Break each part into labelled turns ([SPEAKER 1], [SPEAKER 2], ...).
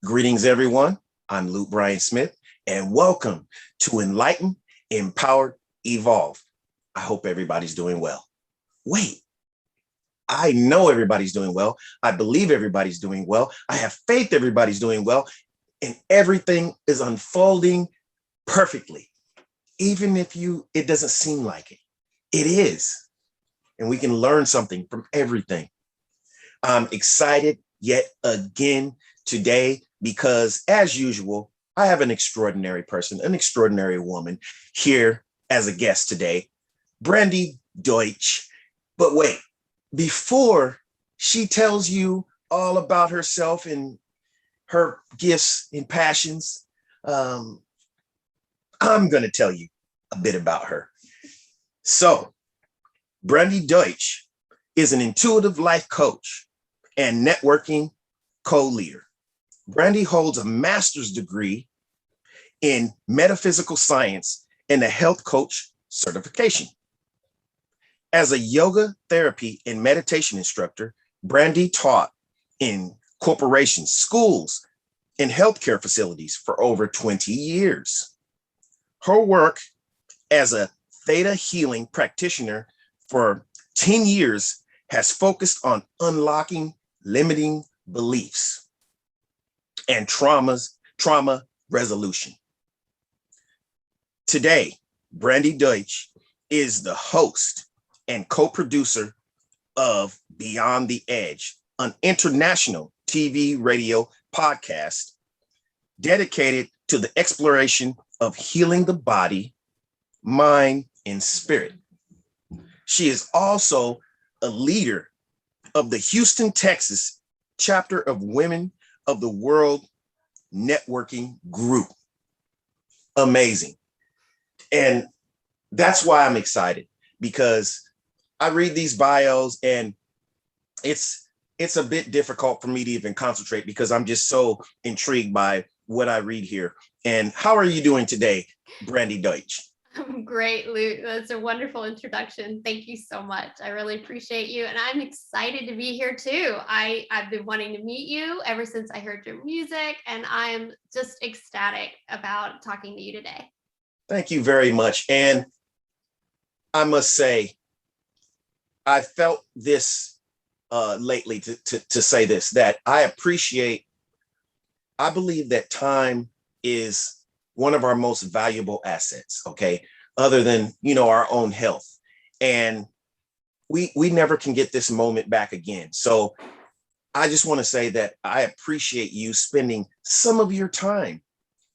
[SPEAKER 1] Greetings, everyone. I'm Luke Bryan Smith, and welcome to Enlighten, Empowered, Evolve. I hope everybody's doing well. Wait, I know everybody's doing well. I believe everybody's doing well. I have faith everybody's doing well, and everything is unfolding perfectly. Even if it doesn't seem like it, it is. And we can learn something from everything. I'm excited yet again today because, as usual, I have an extraordinary person, an extraordinary woman here as a guest today, Brandy Deutsch. But wait, before she tells you all about herself and her gifts and passions, I'm going to tell you a bit about her. So, Brandy Deutsch is an intuitive life coach and networking co-leader. Brandy holds a master's degree in metaphysical science and a health coach certification. As a yoga therapy and meditation instructor, Brandy taught in corporations, schools, and healthcare facilities for over 20 years. Her work as a theta healing practitioner for 10 years has focused on unlocking limiting beliefs and trauma resolution. Today, Brandy Deutsch is the host and co-producer of Beyond the Edge, an international TV radio podcast dedicated to the exploration of healing the body, mind, and spirit. She is also a leader of the Houston, Texas chapter of Women of the World Networking Group. Amazing. And that's why I'm excited, because I read these bios and it's a bit difficult for me to even concentrate because I'm just so intrigued by what I read here. And how are you doing today, Brandy Deutsch?
[SPEAKER 2] I'm great, Luke. That's a wonderful introduction. Thank you so much. I really appreciate you. And I'm excited to be here too. I've been wanting to meet you ever since I heard your music, and I'm just ecstatic about talking to you today.
[SPEAKER 1] Thank you very much. And I must say, I felt this lately to say this, that I believe that time is one of our most valuable assets, okay, other than, our own health. And we never can get this moment back again. So I just want to say that I appreciate you spending some of your time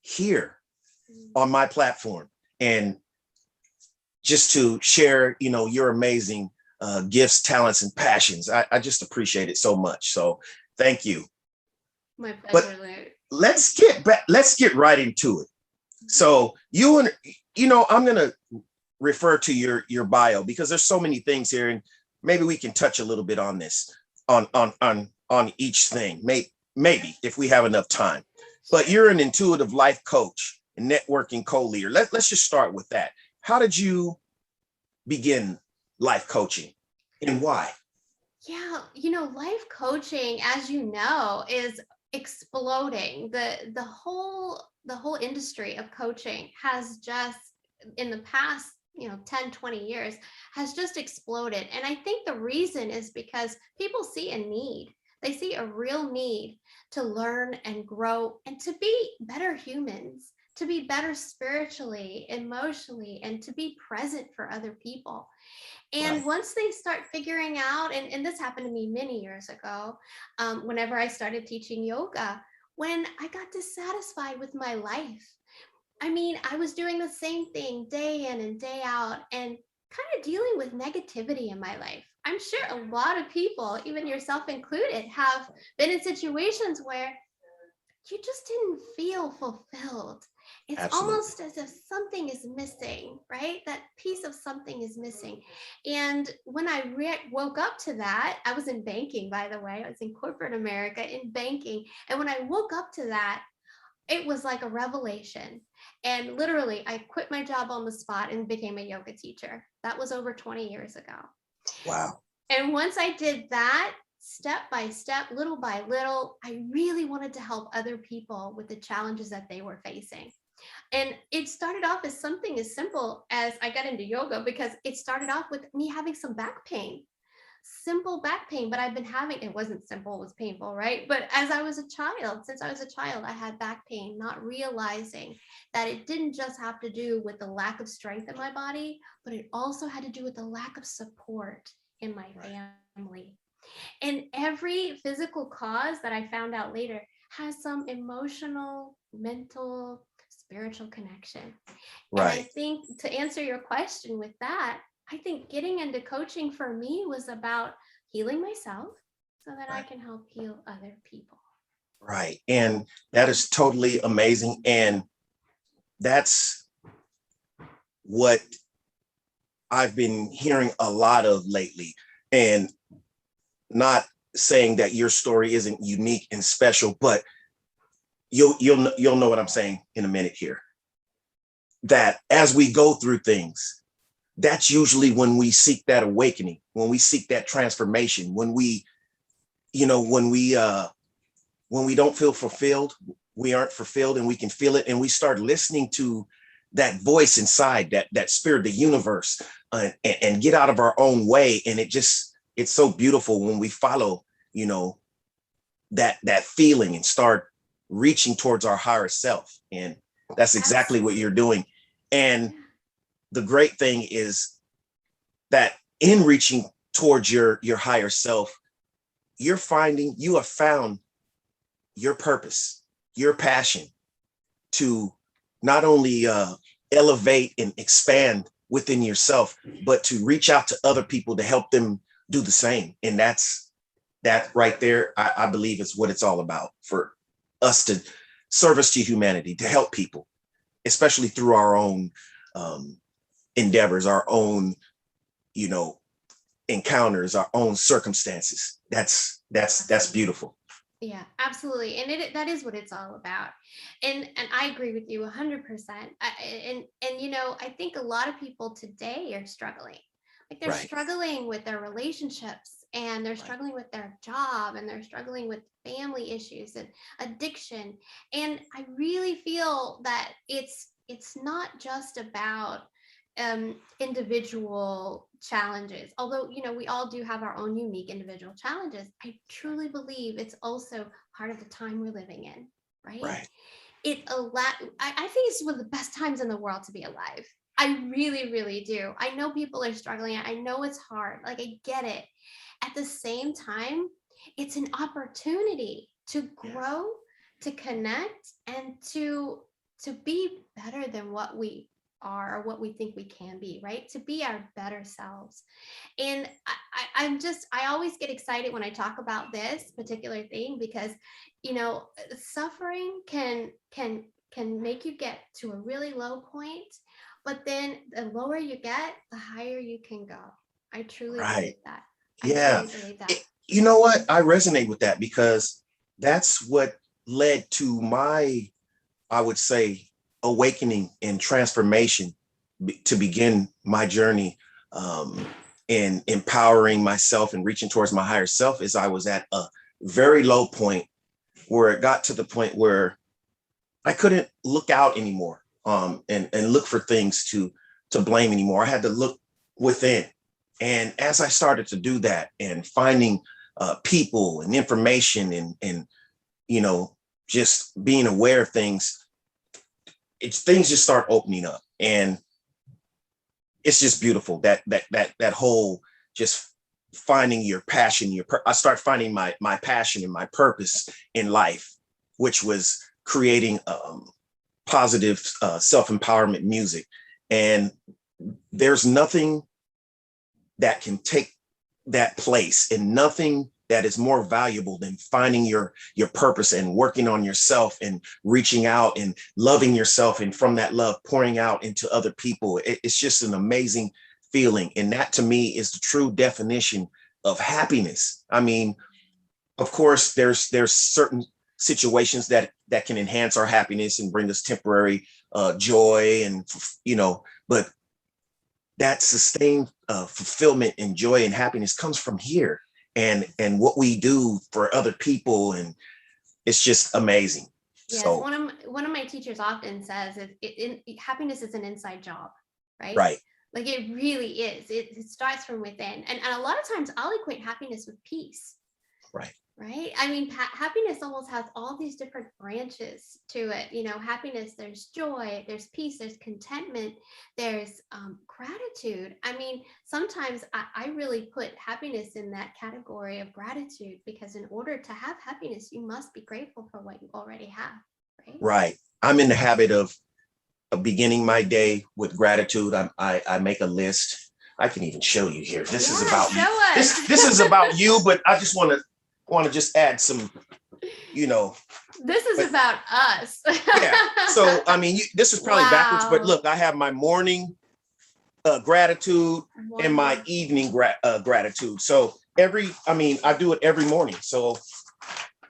[SPEAKER 1] here on my platform and just to share, your amazing gifts, talents, and passions. I just appreciate it so much. So thank you.
[SPEAKER 2] My pleasure, Luke.
[SPEAKER 1] Let's get right into it. So I'm going to refer to your bio because there's so many things here, and maybe we can touch a little bit on this, on each thing, maybe if we have enough time. But you're an intuitive life coach and networking co-leader. Let's just start with that. How did you begin life coaching and why?
[SPEAKER 2] Yeah, life coaching, as you know, is exploding. The whole industry of coaching has just, in the past 10, 20 years, has just exploded. And I think the reason is because people see a need. They see a real need to learn and grow and to be better humans, to be better spiritually, emotionally, and to be present for other people. And
[SPEAKER 1] Right.
[SPEAKER 2] once they start figuring out, and this happened to me many years ago, whenever I started teaching yoga, when I got dissatisfied with my life. I mean, I was doing the same thing day in and day out and kind of dealing with negativity in my life. I'm sure a lot of people, even yourself included, have been in situations where you just didn't feel fulfilled. It's
[SPEAKER 1] Absolutely.
[SPEAKER 2] almost as if something is missing, right? That piece of something is missing. And when I woke up to that, I was in banking, by the way. I was in corporate America in banking. And when I woke up to that, it was like a revelation. And literally, I quit my job on the spot and became a yoga teacher. That was over 20 years ago.
[SPEAKER 1] Wow.
[SPEAKER 2] And once I did that, step by step, little by little, I really wanted to help other people with the challenges that they were facing. And it started off as something as simple as I got into yoga because it started off with me having some back pain, simple back pain, but I've been having, it wasn't simple, it was painful, right? But as I was a child, since I was a child, I had back pain, not realizing that it didn't just have to do with the lack of strength in my body, but it also had to do with the lack of support in my family. And every physical cause that I found out later has some emotional, mental, spiritual connection. And I
[SPEAKER 1] Right.
[SPEAKER 2] think to answer your question with that, I think getting into coaching for me was about healing myself so that I
[SPEAKER 1] Right.
[SPEAKER 2] can help heal other people.
[SPEAKER 1] Right. And that is totally amazing. And that's what I've been hearing a lot of lately. And not saying that your story isn't unique and special, but you'll know what I'm saying in a minute here. That as we go through things, that's usually when we seek that awakening, when we seek that transformation, when we, you know, when we don't feel fulfilled, we aren't fulfilled, and we can feel it, and we start listening to that voice inside, that spirit, the universe, and get out of our own way. And it's so beautiful when we follow, you know, that feeling and start reaching towards our higher self. And that's exactly what you're doing. And the great thing is that in reaching towards your higher self, you have found your purpose, your passion to not only elevate and expand within yourself, but to reach out to other people to help them do the same. And that right there, I believe is what it's all about, for us to service to humanity, to help people, especially through our own endeavors, our own, you know, encounters, our own circumstances. That's beautiful.
[SPEAKER 2] Yeah, absolutely. And that is what it's all about. And I agree with you 100%. And you know, I think a lot of people today are struggling. Like they're
[SPEAKER 1] Right.
[SPEAKER 2] struggling with their relationships, and they're
[SPEAKER 1] Right.
[SPEAKER 2] struggling with their job, and they're struggling with family issues and addiction. And I really feel that it's not just about individual challenges, although you know we all do have our own unique individual challenges. I truly believe it's also part of the time we're living in, right?
[SPEAKER 1] Right.
[SPEAKER 2] I think it's one of the best times in the world to be alive. I really, really do. I know people are struggling. I know it's hard, like I get it. At the same time, it's an opportunity to
[SPEAKER 1] Yes.
[SPEAKER 2] grow, to connect, and to be better than what we are or what we think we can be, right? To be our better selves. And I always get excited when I talk about this particular thing because, you know, suffering can make you get to a really low point, but then the lower you get, the higher you can go. I truly
[SPEAKER 1] Right.
[SPEAKER 2] believe that. I
[SPEAKER 1] Yeah.
[SPEAKER 2] truly believe that.
[SPEAKER 1] You know what? I resonate with that because that's what led to my, I would say, awakening and transformation to begin my journey in empowering myself and reaching towards my higher self. Is I was at a very low point where it got to the point where I couldn't look out anymore, and look for things to blame anymore. I had to look within. And as I started to do that and finding people and information and you know, just being aware of things, things just start opening up. And it's just beautiful, that whole just finding your passion, I start finding my passion and my purpose in life, which was creating positive self-empowerment music. And there's nothing that can take that place, and nothing that is more valuable than finding your purpose and working on yourself and reaching out and loving yourself, and from that love pouring out into other people. It's just an amazing feeling, and that to me is the true definition of happiness. I mean, of course there's certain situations that can enhance our happiness and bring us temporary joy, and you know, but that sustained fulfillment and joy and happiness comes from here. and what we do for other people, and it's just amazing.
[SPEAKER 2] Yes,
[SPEAKER 1] So
[SPEAKER 2] one of my teachers often says happiness is an inside job, right?
[SPEAKER 1] right,
[SPEAKER 2] Like it really is. It starts from within, and a lot of times I'll equate happiness with peace.
[SPEAKER 1] right,
[SPEAKER 2] Right. I mean, happiness almost has all these different branches to it. You know, happiness, there's joy, there's peace, there's contentment, there's gratitude. I mean, sometimes I really put happiness in that category of gratitude, because in order to have happiness, you must be grateful for what you already have. Right.
[SPEAKER 1] right. I'm in the habit of beginning my day with gratitude. I make a list. I can even show you here. This is about you.
[SPEAKER 2] Show us.
[SPEAKER 1] This is about you, but I just want to just add some, you know.
[SPEAKER 2] This is
[SPEAKER 1] but,
[SPEAKER 2] about us.
[SPEAKER 1] Yeah. So I mean, this is probably backwards, but
[SPEAKER 2] Wow.
[SPEAKER 1] look, I have my morning gratitude and my
[SPEAKER 2] Wonderful.
[SPEAKER 1] evening gratitude. So I do it every morning. So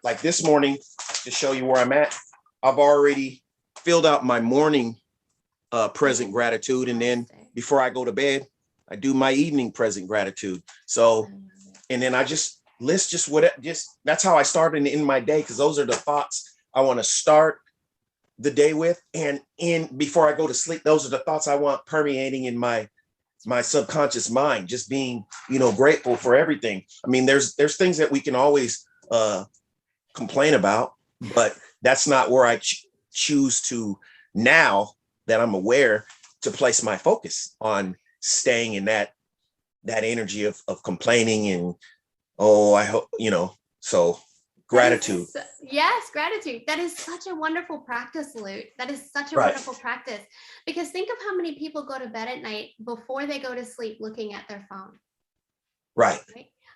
[SPEAKER 1] like this morning, to show you where I'm at, I've already filled out my morning present gratitude, and then before I go to bed, I do my evening present gratitude. So, and then I just list that's how I start in my day, because those are the thoughts I want to start the day with, and before I go to sleep, those are the thoughts I want permeating in my subconscious mind, just being grateful for everything. I mean, there's things that we can always complain about, but that's not where I choose to, now that I'm aware, to place my focus on staying in that energy of complaining and, oh, I hope, so gratitude.
[SPEAKER 2] Yes, gratitude. That is such a wonderful practice, Luke. That is such a
[SPEAKER 1] Right.
[SPEAKER 2] wonderful practice, because think of how many people go to bed at night before they go to sleep looking at their phone.
[SPEAKER 1] Right.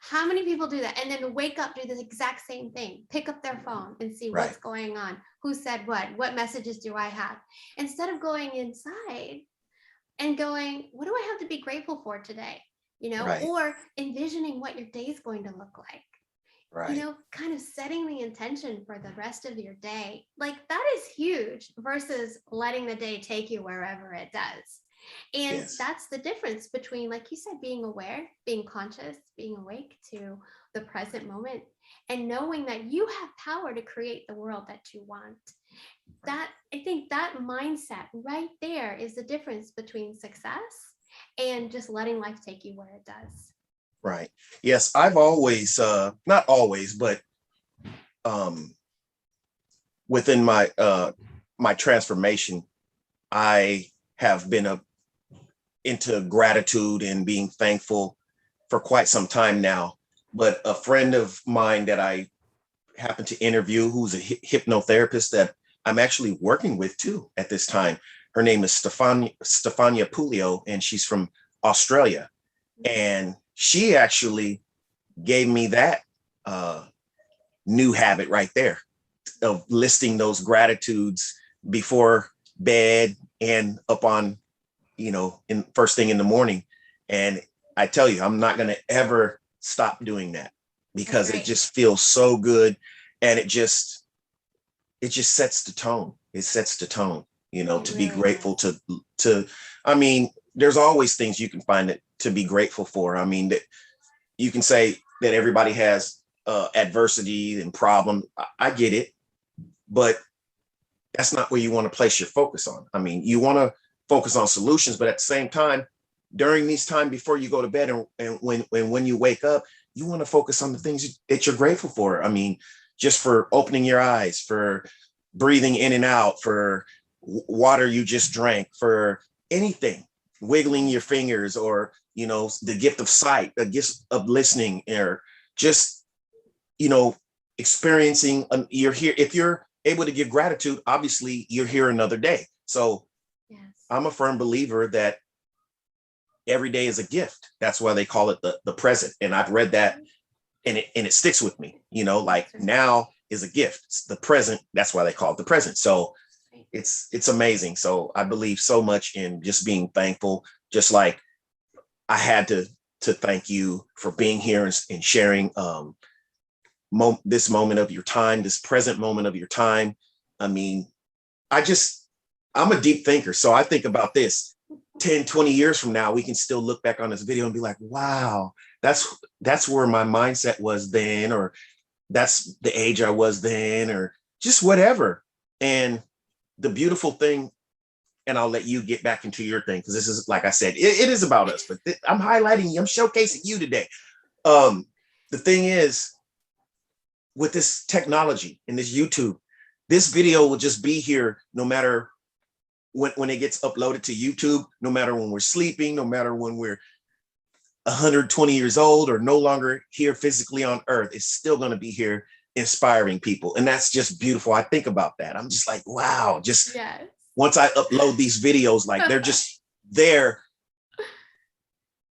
[SPEAKER 2] How many people do that? And then wake up, do the exact same thing, pick up their phone and see what's going on, who said what messages do I have, instead of going inside and going, what do I have to be grateful for today? Or envisioning what your day is going to look like.
[SPEAKER 1] Right.
[SPEAKER 2] Kind of setting the intention for the rest of your day. Like, that is huge versus letting the day take you wherever it does. And that's the difference between, like you said, being aware, being conscious, being awake to the present moment, and knowing that you have power to create the world that you want. That, I think that mindset right there is the difference between success and just letting life take you where it does.
[SPEAKER 1] Right. Yes, I've always, not always, but within my my transformation, I have been into gratitude and being thankful for quite some time now. But a friend of mine that I happened to interview, who's a hypnotherapist that I'm actually working with too at this time, her name is Stefania Pulio, and she's from Australia. And she actually gave me that new habit right there of listing those gratitudes before bed and up on, in first thing in the morning. And I tell you, I'm not going to ever stop doing that, because it just feels so good. And it just sets the tone. It sets the tone, to be grateful to, I mean, there's always things you can find to be grateful for. I mean, that you can say that everybody has adversity and problem. I get it, but that's not where you want to place your focus on. I mean, you want to focus on solutions, but at the same time, during these time before you go to bed and when you wake up, you want to focus on the things that you're grateful for. I mean, just for opening your eyes, for breathing in and out, for water you just drank, for anything, wiggling your fingers, or, the gift of sight, the gift of listening, or just, experiencing, you're here. If you're able to give gratitude, obviously you're here another day. So I'm a firm believer that every day is a gift. That's why they call it the present. And I've read that, and it sticks with me, like now is a gift. It's the present. That's why they call it the present. So it's amazing. So I believe so much in just being thankful, just like I had to thank you for being here and sharing this moment of your time, this present moment of your time. I mean, I'm a deep thinker. So I think about this. 10, 20 years from now, we can still look back on this video and be like, wow, that's where my mindset was then, or that's the age I was then, or just whatever. And the beautiful thing, and I'll let you get back into your thing, because this is, like I said, it is about us, but I'm highlighting you, I'm showcasing you today. The thing is, with this technology and this YouTube, this video will just be here no matter when it gets uploaded to YouTube, no matter when we're sleeping, no matter when we're 120 years old or no longer here physically on earth, it's still going to be here inspiring people. And that's just beautiful. I think about that. I'm just like, wow, just
[SPEAKER 2] Yes.
[SPEAKER 1] once I upload these videos, like they're just there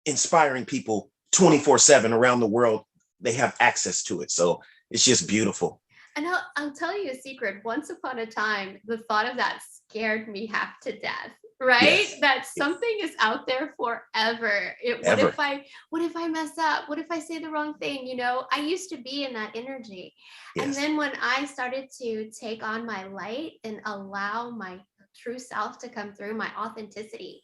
[SPEAKER 1] inspiring people 24/7 around the world. They have access to it. So it's just beautiful.
[SPEAKER 2] And I'll tell you a secret. Once upon a time, the thought of that scared me half to death, right?
[SPEAKER 1] Yes.
[SPEAKER 2] That
[SPEAKER 1] Yes.
[SPEAKER 2] something is out there forever.
[SPEAKER 1] Ever.
[SPEAKER 2] What if I mess up? What if I say the wrong thing? You know, I used to be in that energy. And
[SPEAKER 1] Yes.
[SPEAKER 2] then when I started to take on my light and allow my true self to come through, my authenticity,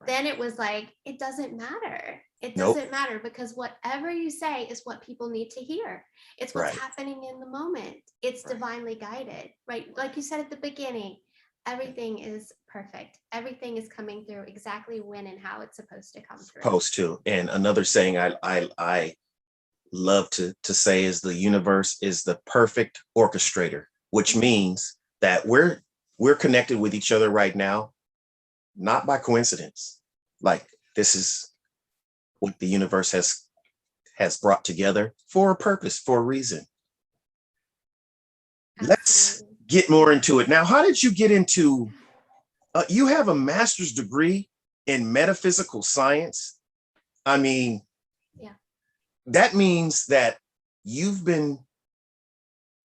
[SPEAKER 2] then it was like, it doesn't matter. It
[SPEAKER 1] Nope.
[SPEAKER 2] doesn't matter, because whatever you say is what people need to hear. It's what's
[SPEAKER 1] Right.
[SPEAKER 2] happening in the moment. It's
[SPEAKER 1] Right.
[SPEAKER 2] divinely guided, right? Like you said at the beginning, everything is perfect. Everything is coming through exactly when and how it's supposed to come through.
[SPEAKER 1] Supposed to. And another saying I love to say is the universe is the perfect orchestrator, which means that we're connected with each other right now, not by coincidence. Like, this is what the universe has brought together for a purpose, for a reason. Let's
[SPEAKER 2] Absolutely.
[SPEAKER 1] get more into it. Now, how did you get into, you have a master's degree in metaphysical science? I mean,
[SPEAKER 2] Yeah.
[SPEAKER 1] that means that you've been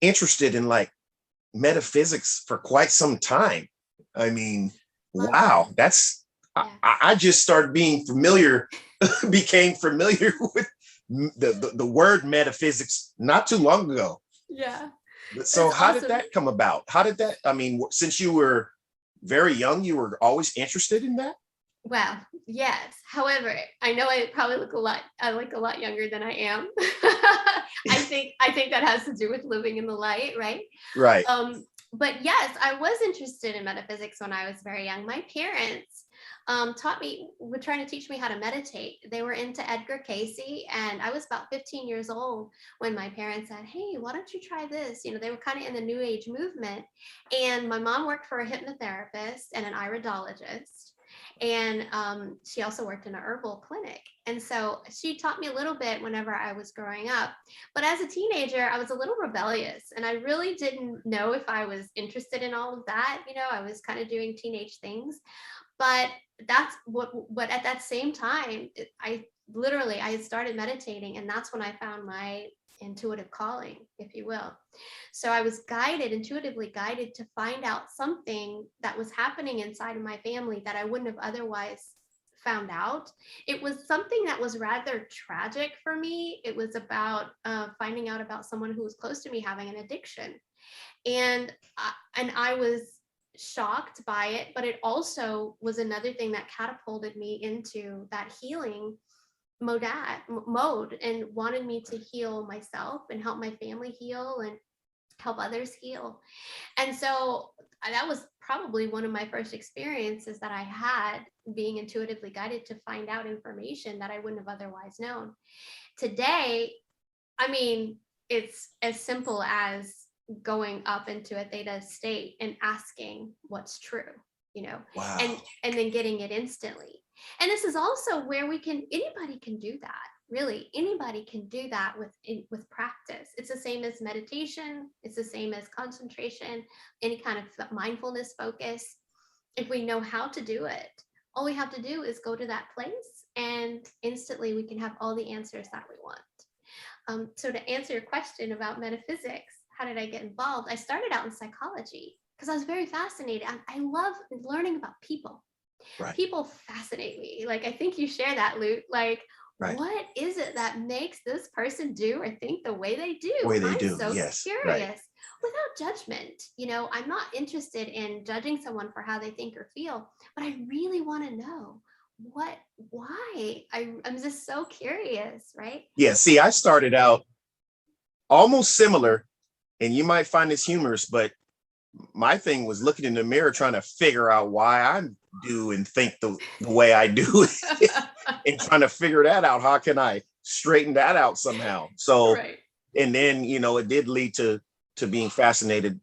[SPEAKER 1] interested in like metaphysics for quite some time. I mean,
[SPEAKER 2] Love
[SPEAKER 1] wow,
[SPEAKER 2] that.
[SPEAKER 1] that's,
[SPEAKER 2] Yeah.
[SPEAKER 1] I just started being familiar, became familiar with the word metaphysics not too long ago.
[SPEAKER 2] Yeah.
[SPEAKER 1] So
[SPEAKER 2] That's
[SPEAKER 1] how did
[SPEAKER 2] awesome.
[SPEAKER 1] that come about? How did that, I mean, since you were very young, you were always interested in that?
[SPEAKER 2] Well, yes. However, I know I probably look a lot younger than I am. I think that has to do with living in the light, right?
[SPEAKER 1] Right.
[SPEAKER 2] But yes, I was interested in metaphysics when I was very young. My parents were trying to teach me how to meditate. They were into Edgar Casey, and I was about 15 years old when my parents said, "Hey, why don't you try this?" You know, they were kind of in the New Age movement, and my mom worked for a hypnotherapist and an iridologist, and she also worked in a herbal clinic. And so she taught me a little bit whenever I was growing up. But as a teenager, I was a little rebellious, and I really didn't know if I was interested in all of that. You know, I was kind of doing teenage things. But that's what at that same time, I had started meditating, and that's when I found my intuitive calling, if you will. So I was intuitively guided to find out something that was happening inside of my family that I wouldn't have otherwise found out. It was something that was rather tragic for me. It was about finding out about someone who was close to me having an addiction. And I was shocked by it, but it also was another thing that catapulted me into that healing mode and wanted me to heal myself and help my family heal and help others heal. And so that was probably one of my first experiences that I had, being intuitively guided to find out information that I wouldn't have otherwise known. Today, I mean, it's as simple as going up into a theta state and asking what's true, you know,
[SPEAKER 1] Wow.
[SPEAKER 2] and then getting it instantly. And this is also where anybody can do that. Really, anybody can do that with practice. It's the same as meditation. It's the same as concentration, any kind of mindfulness focus. If we know how to do it, all we have to do is go to that place, and instantly we can have all the answers that we want. So to answer your question about metaphysics, how did I get involved? I started out in psychology because I was very fascinated. I love learning about people.
[SPEAKER 1] Right.
[SPEAKER 2] People fascinate me. Like, I think you share that, Luke. Like,
[SPEAKER 1] Right.
[SPEAKER 2] what is it that makes this person do or think the way they do?
[SPEAKER 1] The way they
[SPEAKER 2] I'm
[SPEAKER 1] do.
[SPEAKER 2] so
[SPEAKER 1] Yes. Right.
[SPEAKER 2] curious without judgment. You know, I'm not interested in judging someone for how they think or feel, but I really want to know, why? I'm just so curious, right?
[SPEAKER 1] Yeah, see, I started out almost similar, and you might find this humorous, but my thing was looking in the mirror trying to figure out why I do and think the way I do and trying to figure that out. How can I straighten that out somehow? So,
[SPEAKER 2] Right.
[SPEAKER 1] and then, it did lead to being fascinated,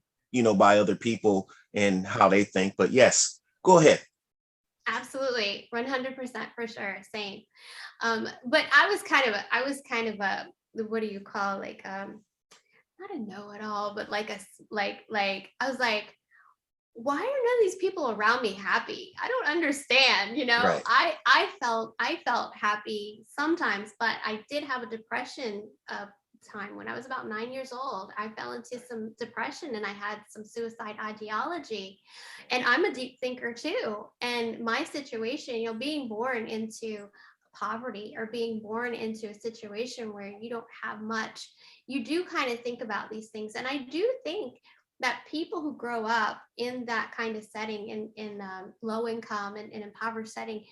[SPEAKER 1] by other people and how they think. But yes, go ahead.
[SPEAKER 2] Absolutely. 100% for sure. Same. But I was kind of a, what do you call, like, not a know-it-all, but like like I was like, why are none of these people around me happy? I don't understand.
[SPEAKER 1] Right.
[SPEAKER 2] I felt happy sometimes, but I did have a depression time when I was about 9 years old. I fell into some depression and I had some suicide ideology. And I'm a deep thinker too. And my situation, being born into poverty or being born into a situation where you don't have much, you do kind of think about these things. And I do think that people who grow up in that kind of setting, in low income and impoverished setting,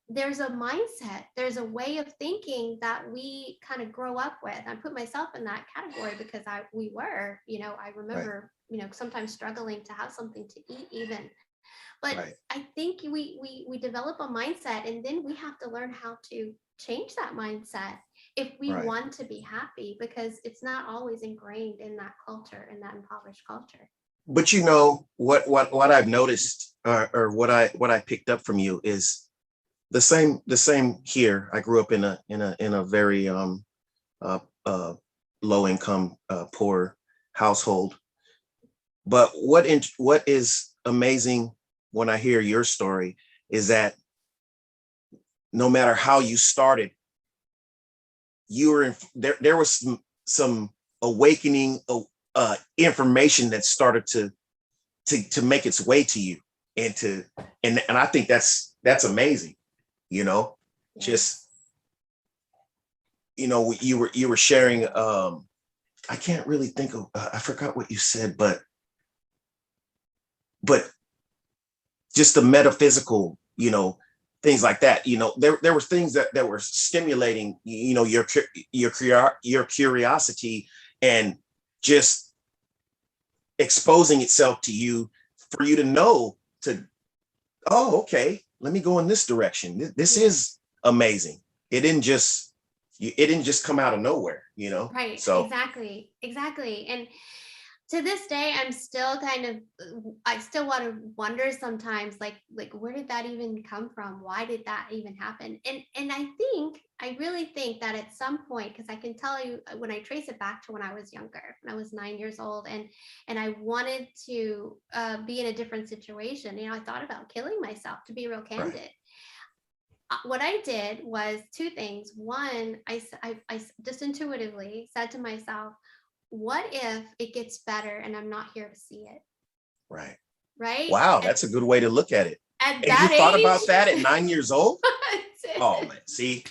[SPEAKER 2] there's a mindset, there's a way of thinking that we kind of grow up with. I put myself in that category because we were, I
[SPEAKER 1] Right.
[SPEAKER 2] remember, sometimes struggling to have something to eat even. But
[SPEAKER 1] Right.
[SPEAKER 2] I think we develop a mindset, and then we have to learn how to change that mindset if we
[SPEAKER 1] Right.
[SPEAKER 2] want to be happy, because it's not always ingrained in that culture, in that impoverished culture.
[SPEAKER 1] But what I've noticed, or what I picked up from you is the same here. I grew up in a very uh, uh, low income, poor household. But what is amazing when I hear your story is that no matter how you started, you were there. There was some awakening, information that started to make its way to you, and I think that's amazing. You know,
[SPEAKER 2] Yes.
[SPEAKER 1] just you were sharing. I can't really think of. I forgot what you said, but just the metaphysical, things like that. There were things that were stimulating, your curiosity, and just exposing itself to you for you to know to, oh, okay, let me go in this direction. This
[SPEAKER 2] Yes.
[SPEAKER 1] is amazing. It didn't just come out of nowhere,
[SPEAKER 2] Right.
[SPEAKER 1] so
[SPEAKER 2] Exactly. And to this day, I'm still I still want to wonder sometimes, like where did that even come from? Why did that even happen? And I really think that at some point, because I can tell you, when I trace it back to when I was younger, when I was 9 years old, and I wanted to be in a different situation. I thought about killing myself, to be real
[SPEAKER 1] right.
[SPEAKER 2] candid. What I did was two things. One, I just intuitively said to myself, what if it gets better and I'm not here to see it?
[SPEAKER 1] Right.
[SPEAKER 2] Right.
[SPEAKER 1] Wow,
[SPEAKER 2] At,
[SPEAKER 1] that's a good way to look at it.
[SPEAKER 2] at
[SPEAKER 1] And you
[SPEAKER 2] that
[SPEAKER 1] thought about that at
[SPEAKER 2] age.
[SPEAKER 1] 9 years old? Oh man, see,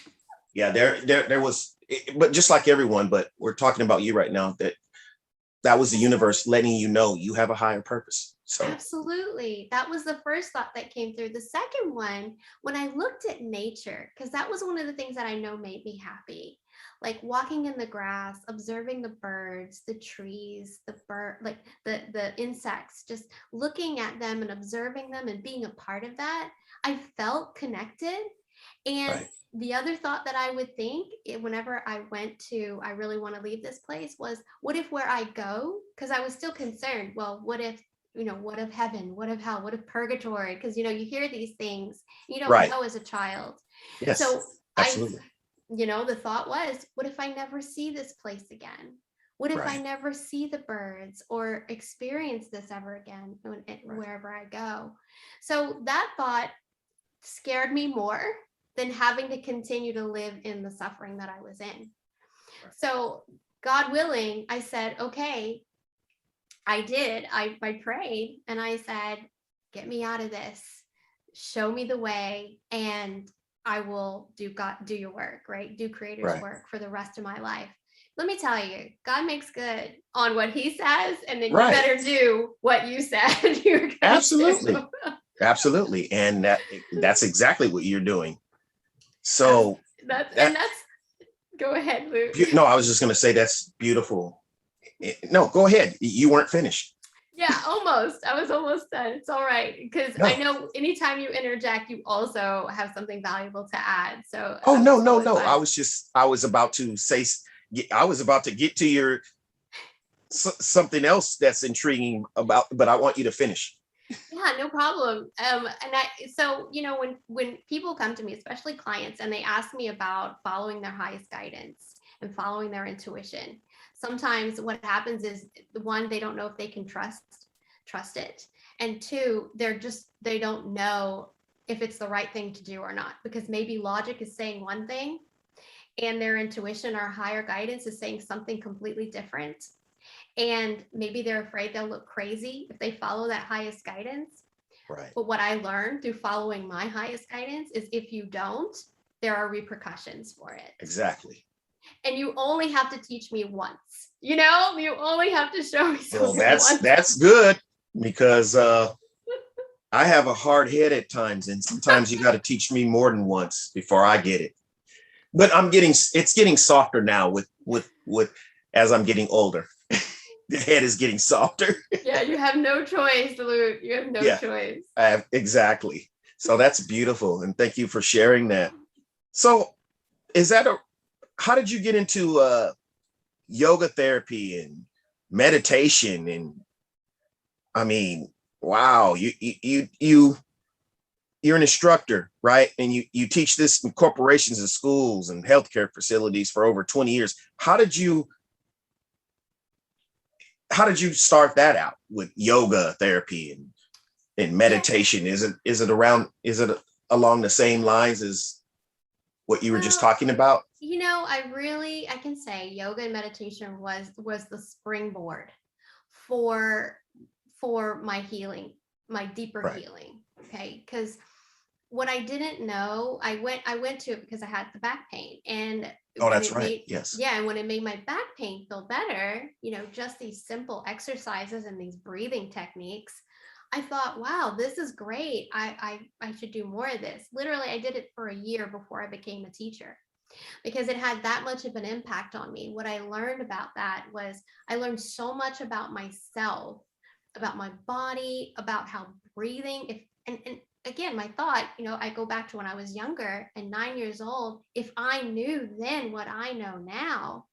[SPEAKER 1] yeah, there was, but just like everyone, but we're talking about you right now. That was the universe letting you know you have a higher purpose. So
[SPEAKER 2] Absolutely. That was the first thought that came through. The second one, when I looked at nature, because that was one of the things that I know made me happy, like walking in the grass, observing the birds, the trees, like the insects, just looking at them and observing them and being a part of that, I felt connected. And
[SPEAKER 1] right,
[SPEAKER 2] the other thought that I would think, whenever I went to, I really want to leave this place, was, what if where I go, because I was still concerned, well, what if heaven, what if hell, what if purgatory? Because you hear these things, you don't
[SPEAKER 1] right,
[SPEAKER 2] know as a child.
[SPEAKER 1] yes,
[SPEAKER 2] So I,
[SPEAKER 1] absolutely,
[SPEAKER 2] the thought was, what if I never see this place again? What if I
[SPEAKER 1] right,
[SPEAKER 2] never see the birds or experience this ever again
[SPEAKER 1] right,
[SPEAKER 2] wherever I go? So that thought scared me more than having to continue to live in the suffering that I was in.
[SPEAKER 1] right,
[SPEAKER 2] So, God willing, I said, okay, I did. I prayed and I said, get me out of this, show me the way, and I will do your work, right? Do creator's
[SPEAKER 1] right,
[SPEAKER 2] work for the rest of my life. Let me tell you, God makes good on what he says, and then you
[SPEAKER 1] right,
[SPEAKER 2] better do what you said you're going to
[SPEAKER 1] absolutely.
[SPEAKER 2] do.
[SPEAKER 1] Absolutely. And that's exactly what you're doing.
[SPEAKER 2] That's
[SPEAKER 1] So that,
[SPEAKER 2] that's go ahead, Luke.
[SPEAKER 1] no, I was just going to say that's beautiful. No, go ahead. You weren't finished.
[SPEAKER 2] Yeah, almost. I was almost done. It's all right. Because I
[SPEAKER 1] No.
[SPEAKER 2] know anytime you interject, you also have something valuable to add. So
[SPEAKER 1] Oh,
[SPEAKER 2] I'm
[SPEAKER 1] no, no,
[SPEAKER 2] totally
[SPEAKER 1] no.
[SPEAKER 2] fine.
[SPEAKER 1] I was about to say, I was about to get to your something else that's intriguing about, but I want you to finish.
[SPEAKER 2] Yeah, no problem. And so when people come to me, especially clients, and they ask me about following their highest guidance and following their intuition, sometimes what happens is, one, they don't know if they can trust it, and two, they don't know if it's the right thing to do or not, because maybe logic is saying one thing and their intuition or higher guidance is saying something completely different. And maybe they're afraid they'll look crazy if they follow that highest guidance.
[SPEAKER 1] Right.
[SPEAKER 2] But what I learned through following my highest guidance is, if you don't, there are repercussions for it.
[SPEAKER 1] Exactly.
[SPEAKER 2] And you only have to teach me once. You only have to show me something once.
[SPEAKER 1] That's good, because I have a hard head at times, and sometimes you got to teach me more than once before I get it. But it's getting softer now with as I'm getting older. The head is getting softer.
[SPEAKER 2] Yeah, you have no choice, Luke. You have no choice.
[SPEAKER 1] Exactly. So that's beautiful, and thank you for sharing that. So, how did you get into yoga therapy and meditation? And I mean, wow, you're an instructor, right? And you teach this in corporations and schools and healthcare facilities for over 20 years. How did you start that out with yoga therapy and meditation?
[SPEAKER 2] Yeah.
[SPEAKER 1] Is it along the same lines as what you were just
[SPEAKER 2] Well,
[SPEAKER 1] talking about?
[SPEAKER 2] I can say yoga and meditation was the springboard for my healing, my deeper
[SPEAKER 1] Right.
[SPEAKER 2] healing. Okay. Because what I didn't know, I went to it because I had the back pain. And
[SPEAKER 1] Oh,
[SPEAKER 2] when
[SPEAKER 1] that's
[SPEAKER 2] it
[SPEAKER 1] right.
[SPEAKER 2] made
[SPEAKER 1] Yes.
[SPEAKER 2] yeah, and when it made my back pain feel better, just these simple exercises and these breathing techniques, I thought, wow, this is great. I should do more of this. Literally, I did it for a year before I became a teacher, because it had that much of an impact on me. What I learned about that was, I learned so much about myself, about my body, about how breathing, if and again, my thought, I go back to when I was younger and 9 years old. If I knew then what I know now,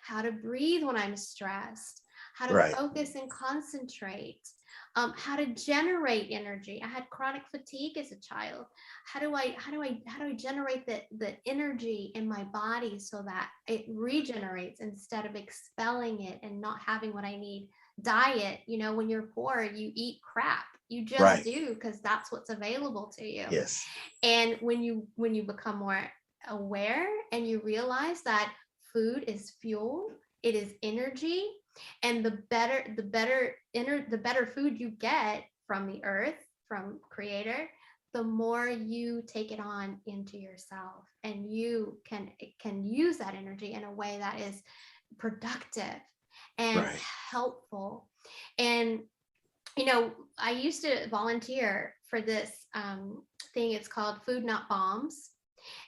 [SPEAKER 2] how to breathe when I'm stressed, how to
[SPEAKER 1] Right.
[SPEAKER 2] focus and concentrate, how to generate energy. I had chronic fatigue as a child. How do I generate the energy in my body so that it regenerates instead of expelling it and not having what I need? Diet, when you're poor, you eat crap. You just
[SPEAKER 1] Right.
[SPEAKER 2] do, because that's what's available to you.
[SPEAKER 1] Yes.
[SPEAKER 2] And when you become more aware and you realize that food is fuel, it is energy, and the better food you get from the earth, from creator, the more you take it on into yourself, and you can use that energy in a way that is productive and
[SPEAKER 1] Right.
[SPEAKER 2] helpful. And I used to volunteer for this thing. It's called Food Not Bombs,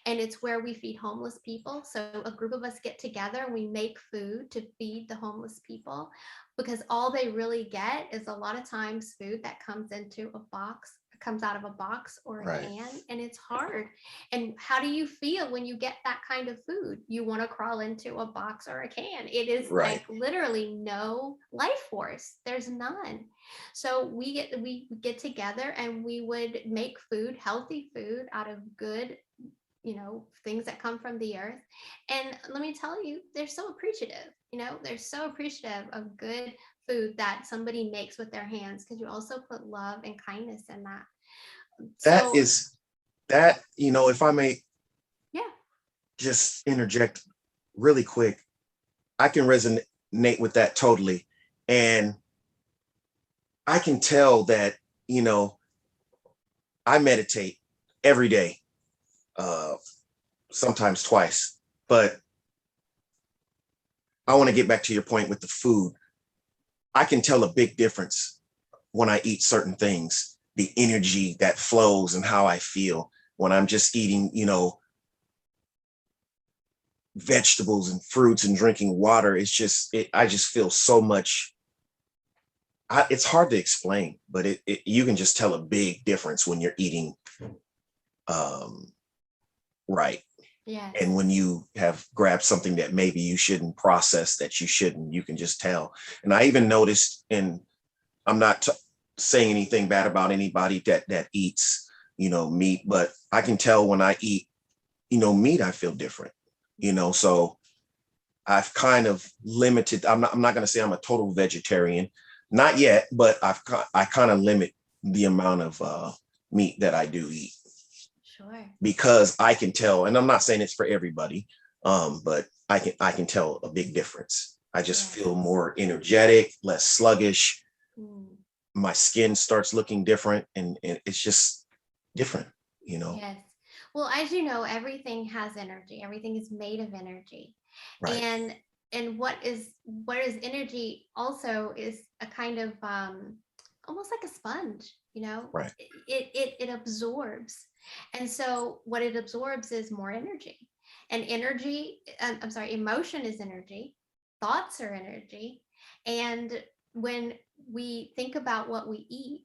[SPEAKER 2] and it's where we feed homeless people. So a group of us get together and we make food to feed the homeless people, because all they really get is, a lot of times, food that comes out of a box or a
[SPEAKER 1] Right.
[SPEAKER 2] can, and it's hard. And how do you feel when you get that kind of food? You want to crawl into a box or a can. It is
[SPEAKER 1] Right.
[SPEAKER 2] like literally no life force. There's none. So we get together and we would make food, healthy food, out of good, things that come from the earth. And let me tell you, they're so appreciative. They're so appreciative of good food that somebody makes with their hands, because you also put love and kindness in that.
[SPEAKER 1] That
[SPEAKER 2] So
[SPEAKER 1] is that, if I may
[SPEAKER 2] yeah.
[SPEAKER 1] just interject really quick, I can resonate with that totally. And I can tell that, I meditate every day, uh, sometimes twice. But I want to get back to your point with the food. I can tell a big difference when I eat certain things. the energy that flows and how I feel when I'm just eating, vegetables and fruits and drinking water. It's just, I just feel so much. It's hard to explain, but you can just tell a big difference when you're eating um, right.
[SPEAKER 2] Yes.
[SPEAKER 1] And when you have grabbed something that maybe you shouldn't process, that you shouldn't, you can just tell. And I even noticed, and I'm not saying anything bad about anybody that eats, meat, but I can tell when I eat, meat, I feel different, so I've kind of limited. I'm not going to say I'm a total vegetarian, not yet, but I kind of limit the amount of meat that I do eat.
[SPEAKER 2] Sure.
[SPEAKER 1] Because I can tell, and I'm not saying it's for everybody, but I can tell a big difference. I just feel more energetic, less sluggish. My skin starts looking different, and it's just different,
[SPEAKER 2] Yes. Well, as you know, everything has energy. Everything is made of energy.
[SPEAKER 1] Right.
[SPEAKER 2] And what is energy also is a kind of almost like a sponge,
[SPEAKER 1] Right.
[SPEAKER 2] It absorbs. And so what it absorbs is more energy. And energy, I'm sorry, emotion is energy, thoughts are energy. And when we think about what we eat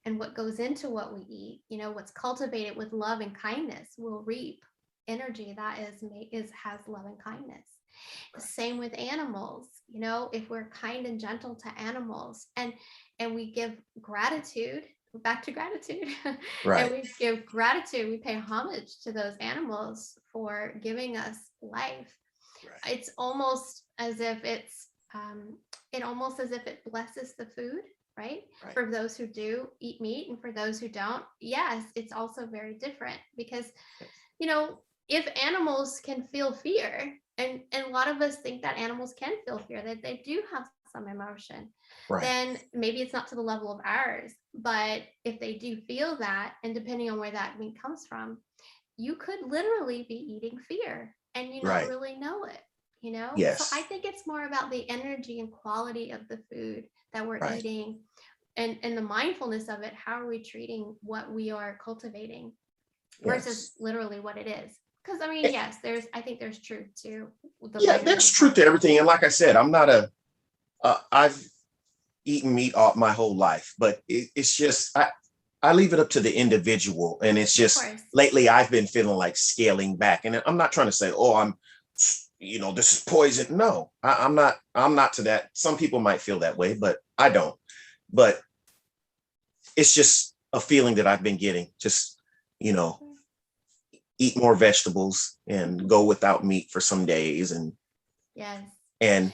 [SPEAKER 2] and what goes into what we eat, what's cultivated with love and kindness will reap energy that has love and kindness. Right. Same with animals. If we're kind and gentle to animals, and we give gratitude, back to gratitude,
[SPEAKER 1] right.
[SPEAKER 2] and we give gratitude, we pay homage to those animals for giving us life. Right. It's almost as if it blesses the food, right? For those who do eat meat, and for those who don't, yes, it's also very different, because if animals can feel fear, and a lot of us think that animals can feel fear, that they do have some emotion, right, then maybe it's not to the level of ours. But if they do feel that, and depending on where that meat comes from, you could literally be eating fear and you not really know it.
[SPEAKER 1] Yes.
[SPEAKER 2] So I think it's more about the energy and quality of the food that we're eating, and the mindfulness of it. How are we treating what we are cultivating versus literally what it is? Because yes, I think there's truth to
[SPEAKER 1] there's truth to everything. And like I said, I'm not I've eaten meat all my whole life, but it's just, I leave it up to the individual. And it's just, lately I've been feeling like scaling back. And I'm not trying to say, oh, I'm, this is poison. No, I'm not to that. Some people might feel that way, but I don't. But it's just a feeling that I've been getting, just, eat more vegetables and go without meat for some days. And and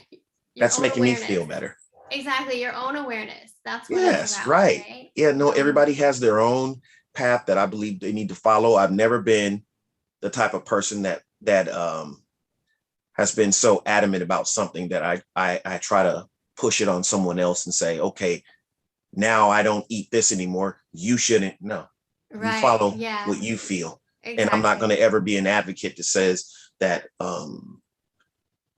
[SPEAKER 1] that's making me feel better.
[SPEAKER 2] Exactly. Your own awareness. That's what it's about.
[SPEAKER 1] Right. Yeah, no, everybody has their own path that I believe they need to follow. I've never been the type of person that has been so adamant about something that I try to push it on someone else and say, okay, now I don't eat this anymore. You shouldn't. No, you follow what you feel. Exactly. And I'm not going to ever be an advocate that says that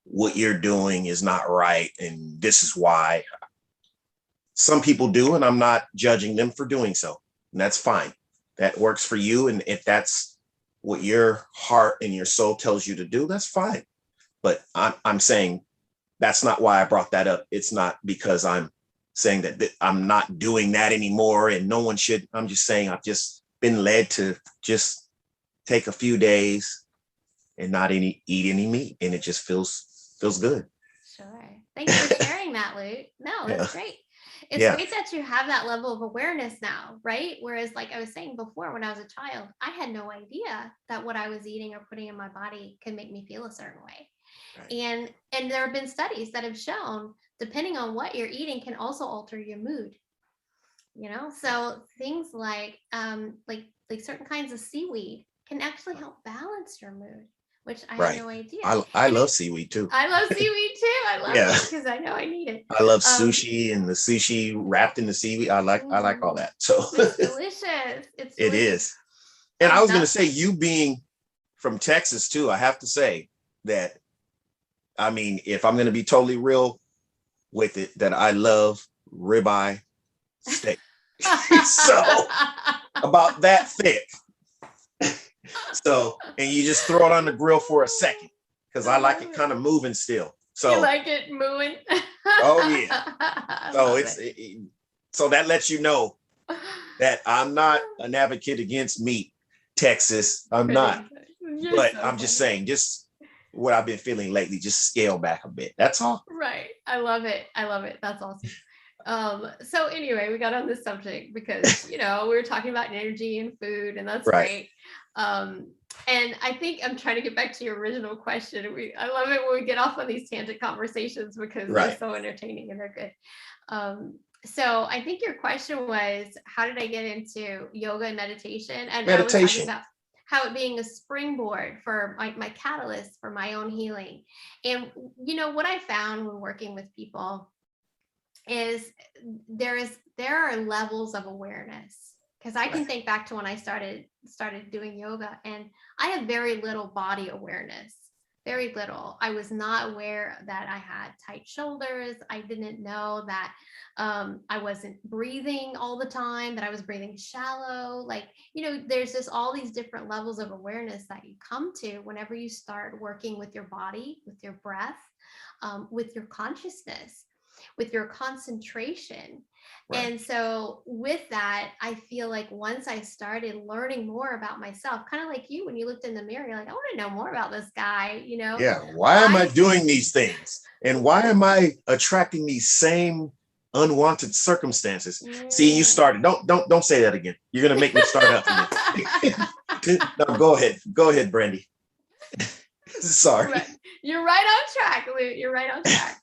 [SPEAKER 1] what you're doing is not right and this is why. Some people do, and I'm not judging them for doing so. And that's fine. That works for you. And if that's what your heart and your soul tells you to do, that's fine. But I'm saying that's not why I brought that up. It's not because I'm saying that I'm not doing that anymore and no one should. I'm just saying I've just been led to just take a few days and not eat any meat, and it just feels good.
[SPEAKER 2] Sure. Thanks for sharing that, Luke. No, that's great. It's great that you have that level of awareness now, right? Whereas, like I was saying before, when I was a child, I had no idea that what I was eating or putting in my body could make me feel a certain way. Right. And there have been studies that have shown, depending on what you're eating, can also alter your mood. So things like certain kinds of seaweed can actually help balance your mood, which I had no idea.
[SPEAKER 1] I love seaweed too.
[SPEAKER 2] I love seaweed too. I love it because I know I need it.
[SPEAKER 1] I love sushi and the sushi wrapped in the seaweed. I like all that. So
[SPEAKER 2] it's delicious. It's delicious.
[SPEAKER 1] It is. And I was going to say, you being from Texas too, I have to say that, if I'm going to be totally real with it, that I love ribeye steak. So about that thick. So, and you just throw it on the grill for a second because I like it kind of moving still. So
[SPEAKER 2] you like it moving?
[SPEAKER 1] Oh yeah. So so that lets you know that I'm not an advocate against meat, Texas. I'm not. But I'm just saying, just what I've been feeling lately, just scale back a bit. That's all.
[SPEAKER 2] Right. I love it. I love it. That's awesome. So anyway, we got on this subject because, we were talking about energy and food, and that's
[SPEAKER 1] Right.
[SPEAKER 2] great. And I think I'm trying to get back to your original question. I love it when we get off on these tangent conversations because they're so entertaining and they're good. So I think your question was, how did I get into yoga and meditation? And I was talking about how it being a springboard for my catalyst for my own healing. And, what I found when working with people is there are levels of awareness, because I can think back to when I started doing yoga, and I had very little body awareness, very little. I was not aware that I had tight shoulders. I didn't know that I wasn't breathing all the time, that I was breathing shallow. Like, there's just all these different levels of awareness that you come to whenever you start working with your body, with your breath, with your consciousness, with your concentration. Right. And so with that, I feel like once I started learning more about myself, kind of like you, when you looked in the mirror, you're like, I want to know more about this guy,
[SPEAKER 1] Yeah. Why am I doing these things? And why am I attracting these same unwanted circumstances? See, you started. Don't say that again. You're going to make me start up again. No, go ahead, Brandy. Sorry.
[SPEAKER 2] You're right on track, Lou. You're right on track.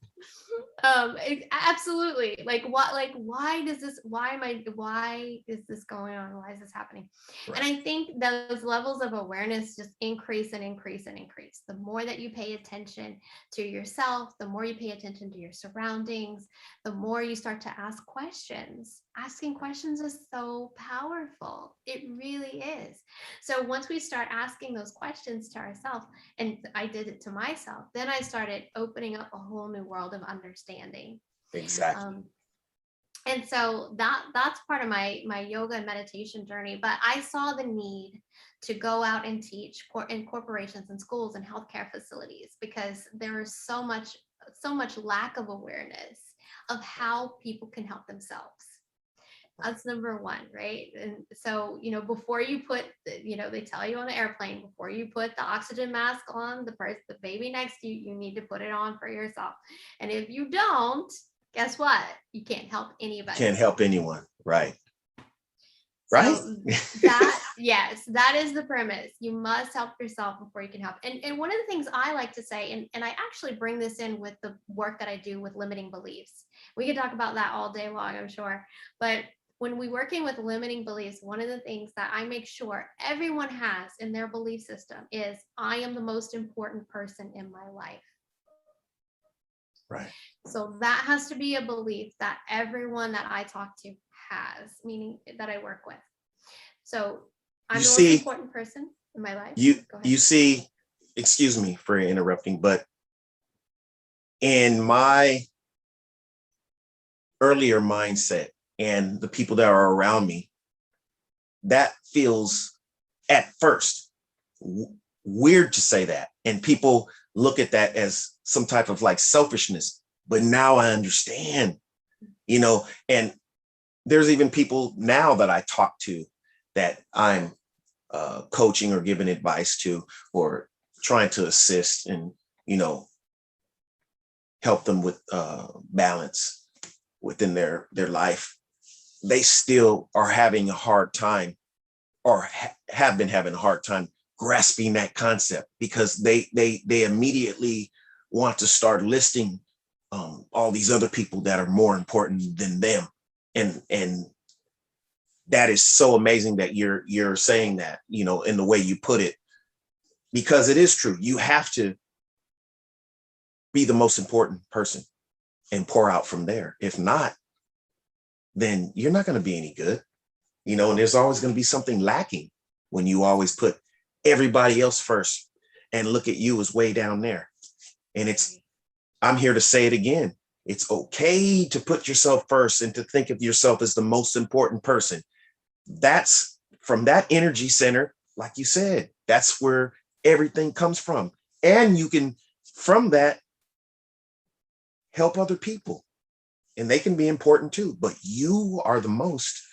[SPEAKER 2] Absolutely. Why is this going on? Why is this happening? Right. And I think those levels of awareness just increase and increase and increase. The more that you pay attention to yourself, the more you pay attention to your surroundings, the more you start to ask questions. Asking questions is so powerful. It really is. So once we start asking those questions to ourselves, and I did it to myself, then I started opening up a whole new world of understanding.
[SPEAKER 1] Exactly.
[SPEAKER 2] And so that's part of my yoga and meditation journey. But I saw the need to go out and teach in corporations and schools and healthcare facilities, because there is so much lack of awareness of how people can help themselves. That's number one, right? And so, before you put, they tell you on the airplane, before you put the oxygen mask on the baby next to you, you need to put it on for yourself. And if you don't, guess what? You can't help anybody.
[SPEAKER 1] Can't help anyone, right?
[SPEAKER 2] So
[SPEAKER 1] right?
[SPEAKER 2] Yes, that is the premise. You must help yourself before you can help. And one of the things I like to say, and I actually bring this in with the work that I do with limiting beliefs. We could talk about that all day long, I'm sure. But when we're working with limiting beliefs, one of the things that I make sure everyone has in their belief system is, I am the most important person in my life.
[SPEAKER 1] Right.
[SPEAKER 2] So that has to be a belief that everyone that I talk to has, meaning that I work with. So I'm the most important person in my life.
[SPEAKER 1] You see, excuse me for interrupting, but in my earlier mindset and the people that are around me, that feels at first weird to say that. And people look at that as some type of like selfishness. But now I understand, and there's even people now that I talk to that I'm coaching or giving advice to, or trying to assist and, help them with balance within their life. They still are having a hard time, or have been having a hard time grasping that concept, because they immediately want to start listing all these other people that are more important than them. And that is so amazing that you're saying that, in the way you put it, because it is true. You have to be the most important person and pour out from there. If not, then you're not going to be any good, and there's always going to be something lacking when you always put everybody else first and look at you as way down there. And I'm here to say it again. It's okay to put yourself first and to think of yourself as the most important person. That's from that energy center, like you said, that's where everything comes from. And you can, from that, help other people. And they can be important too, but you are the most.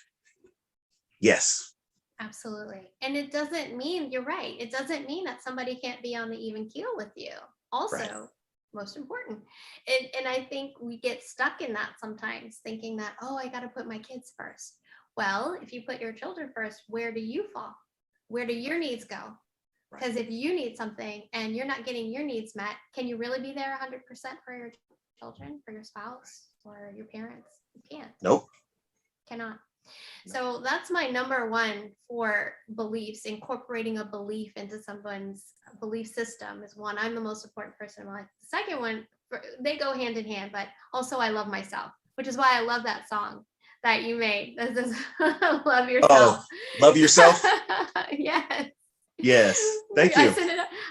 [SPEAKER 1] Yes.
[SPEAKER 2] Absolutely. And it doesn't mean, you're right, it doesn't mean that somebody can't be on the even keel with you. Also,
[SPEAKER 1] Right.
[SPEAKER 2] most important. And I think we get stuck in that sometimes, thinking that, oh, I got to put my kids first. Well, if you put your children first, where do you fall? Where do your needs go? Because if you need something and you're not getting your needs met, can you really be there 100% for your children, for your spouse, or your parents? You can't.
[SPEAKER 1] Nope.
[SPEAKER 2] Cannot. So that's my number one for beliefs. Incorporating a belief into someone's belief system is one. I'm the most important person in my life. The second one, they go hand in hand, but also I love myself, which is why I love that song that you made. This is Love Yourself.
[SPEAKER 1] Oh, love yourself?
[SPEAKER 2] Yes.
[SPEAKER 1] Yes. Thank you.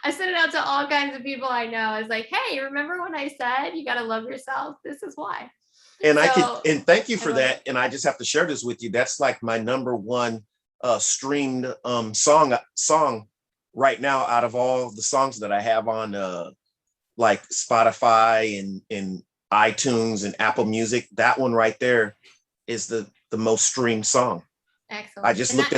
[SPEAKER 2] I sent it out to all kinds of people I know. I was like, hey, remember when I said you got to love yourself? This is why.
[SPEAKER 1] And and thank you for that. And I just have to share this with you. That's like my number one streamed song right now out of all the songs that I have on like Spotify and iTunes and Apple Music. That one right there is the most streamed song.
[SPEAKER 2] Excellent.
[SPEAKER 1] I just looked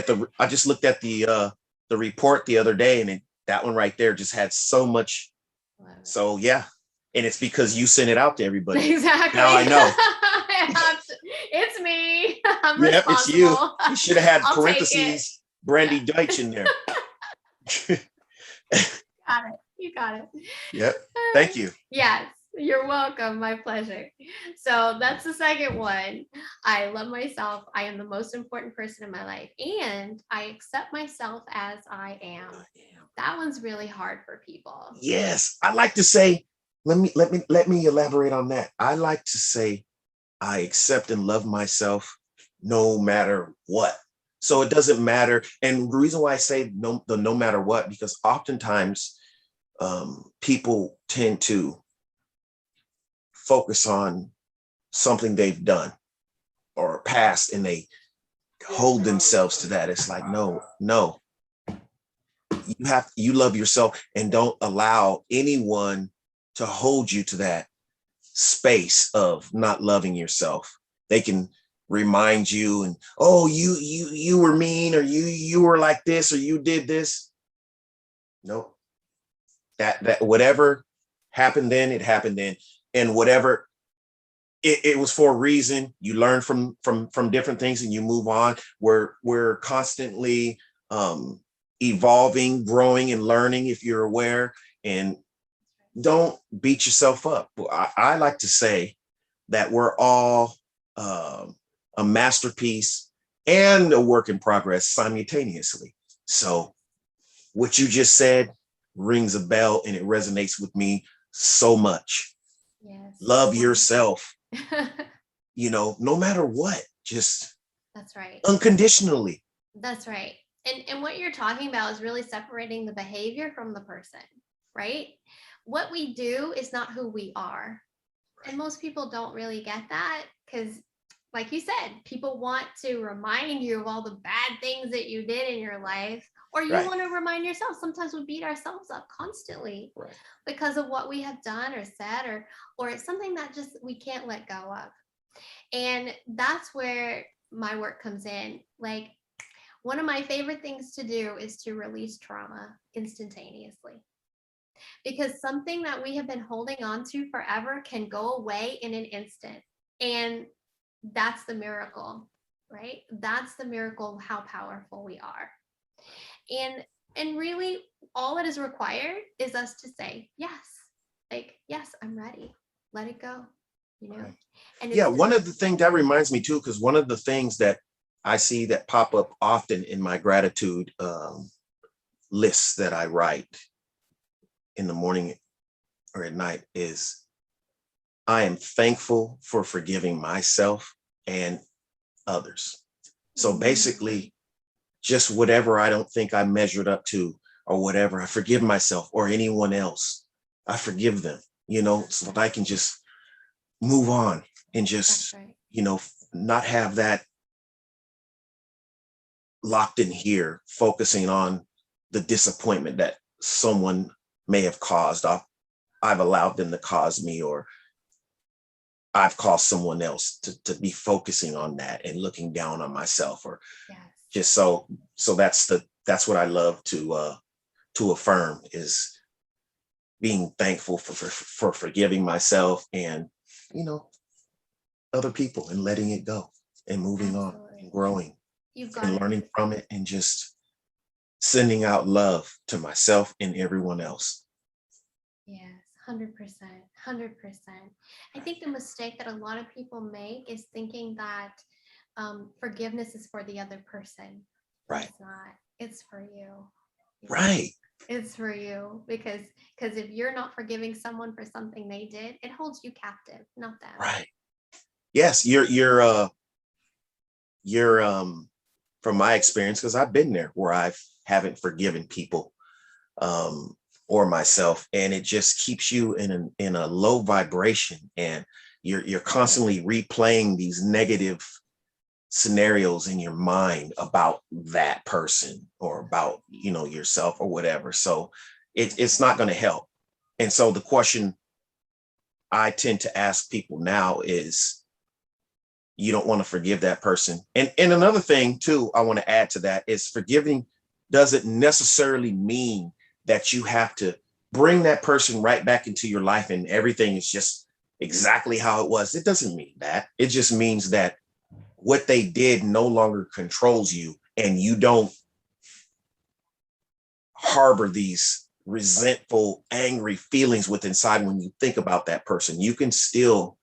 [SPEAKER 1] at the report the other day, and that one right there just had so much. So yeah. And it's because you sent it out to everybody.
[SPEAKER 2] Exactly.
[SPEAKER 1] Now I know.
[SPEAKER 2] It's me. I'm
[SPEAKER 1] Yep, it's you. You should have had
[SPEAKER 2] I'll
[SPEAKER 1] parentheses Brandy Deutsch in there.
[SPEAKER 2] Got it. You got it.
[SPEAKER 1] Yep. Thank you.
[SPEAKER 2] Yes. You're welcome. My pleasure. So that's the second one. I love myself. I am the most important person in my life, and I accept myself as I am. That one's really hard for people.
[SPEAKER 1] Yes. I like to say, let me elaborate on that. I like to say I accept and love myself no matter what. So it doesn't matter. And the reason why I say no matter what, because oftentimes people tend to focus on something they've done or past, and they hold themselves to that. It's like, no, you love yourself, and don't allow anyone to hold you to that space of not loving yourself. They can remind you, and oh, you were mean, or you were like this, or you did this. Nope. That whatever happened then, it happened then. And whatever it was for a reason. You learn from different things and you move on. We're constantly evolving, growing, and learning, if you're aware. And don't beat yourself up. I like to say that we're all a masterpiece and a work in progress simultaneously. So what you just said rings a bell, and it resonates with me so much.
[SPEAKER 2] Yes.
[SPEAKER 1] Love yourself, no matter what, just
[SPEAKER 2] that's right.
[SPEAKER 1] Unconditionally.
[SPEAKER 2] That's right. And what you're talking about is really separating the behavior from the person, right? What we do is not who we are. Right. And most people don't really get that, because like you said, people want to remind you of all the bad things that you did in your life, or you want to remind yourself. Sometimes we beat ourselves up constantly because of what we have done or said, or it's something that just we can't let go of. And that's where my work comes in. Like, one of my favorite things to do is to release trauma instantaneously, because something that we have been holding on to forever can go away in an instant. And that's the miracle, right? That's the miracle of how powerful we are. And really, all that is required is us to say yes. Like, yes, I'm ready. Let it go.
[SPEAKER 1] Right. And one of the things that reminds me too, because one of the things that I see that pop up often in my gratitude lists that I write in the morning or at night is, I am thankful for forgiving myself and others. So basically, just whatever I don't think I measured up to, or whatever, I forgive myself or anyone else. I forgive them, so that I can just move on and
[SPEAKER 2] That's
[SPEAKER 1] just,
[SPEAKER 2] right.
[SPEAKER 1] not have that locked in here, focusing on the disappointment that someone may have caused. I've allowed them to cause me, or I've caused someone else to be focusing on that and looking down on myself, or
[SPEAKER 2] Yes.
[SPEAKER 1] just so that's what I love to affirm, is being thankful for forgiving myself and, you know, other people, and letting it go and moving on and
[SPEAKER 2] Absolutely.
[SPEAKER 1] growing
[SPEAKER 2] You've got
[SPEAKER 1] and
[SPEAKER 2] it.
[SPEAKER 1] learning from it, and just sending out love to myself and everyone else.
[SPEAKER 2] Yes, 100%. 100%. I think the mistake that a lot of people make is thinking that forgiveness is for the other person. And
[SPEAKER 1] Right.
[SPEAKER 2] it's not. It's for you. You know,
[SPEAKER 1] Right.
[SPEAKER 2] it's for you because if you're not forgiving someone for something they did, it holds you captive, not them.
[SPEAKER 1] Right. Yes, you're from my experience, because I've been there where I haven't forgiven people, um or myself, and it just keeps you in a low vibration, and you're constantly replaying these negative scenarios in your mind about that person, or about, yourself, or whatever. So
[SPEAKER 2] That's
[SPEAKER 1] it's not
[SPEAKER 2] right.
[SPEAKER 1] going to help. And so the question I tend to ask people now is, you don't want to forgive that person. And another thing too, I want to add to that, is forgiving doesn't necessarily mean that you have to bring that person right back into your life and everything is just exactly how it was. It doesn't mean that. It just means that what they did no longer controls you, and you don't harbor these resentful, angry feelings with inside when you think about that person. You can still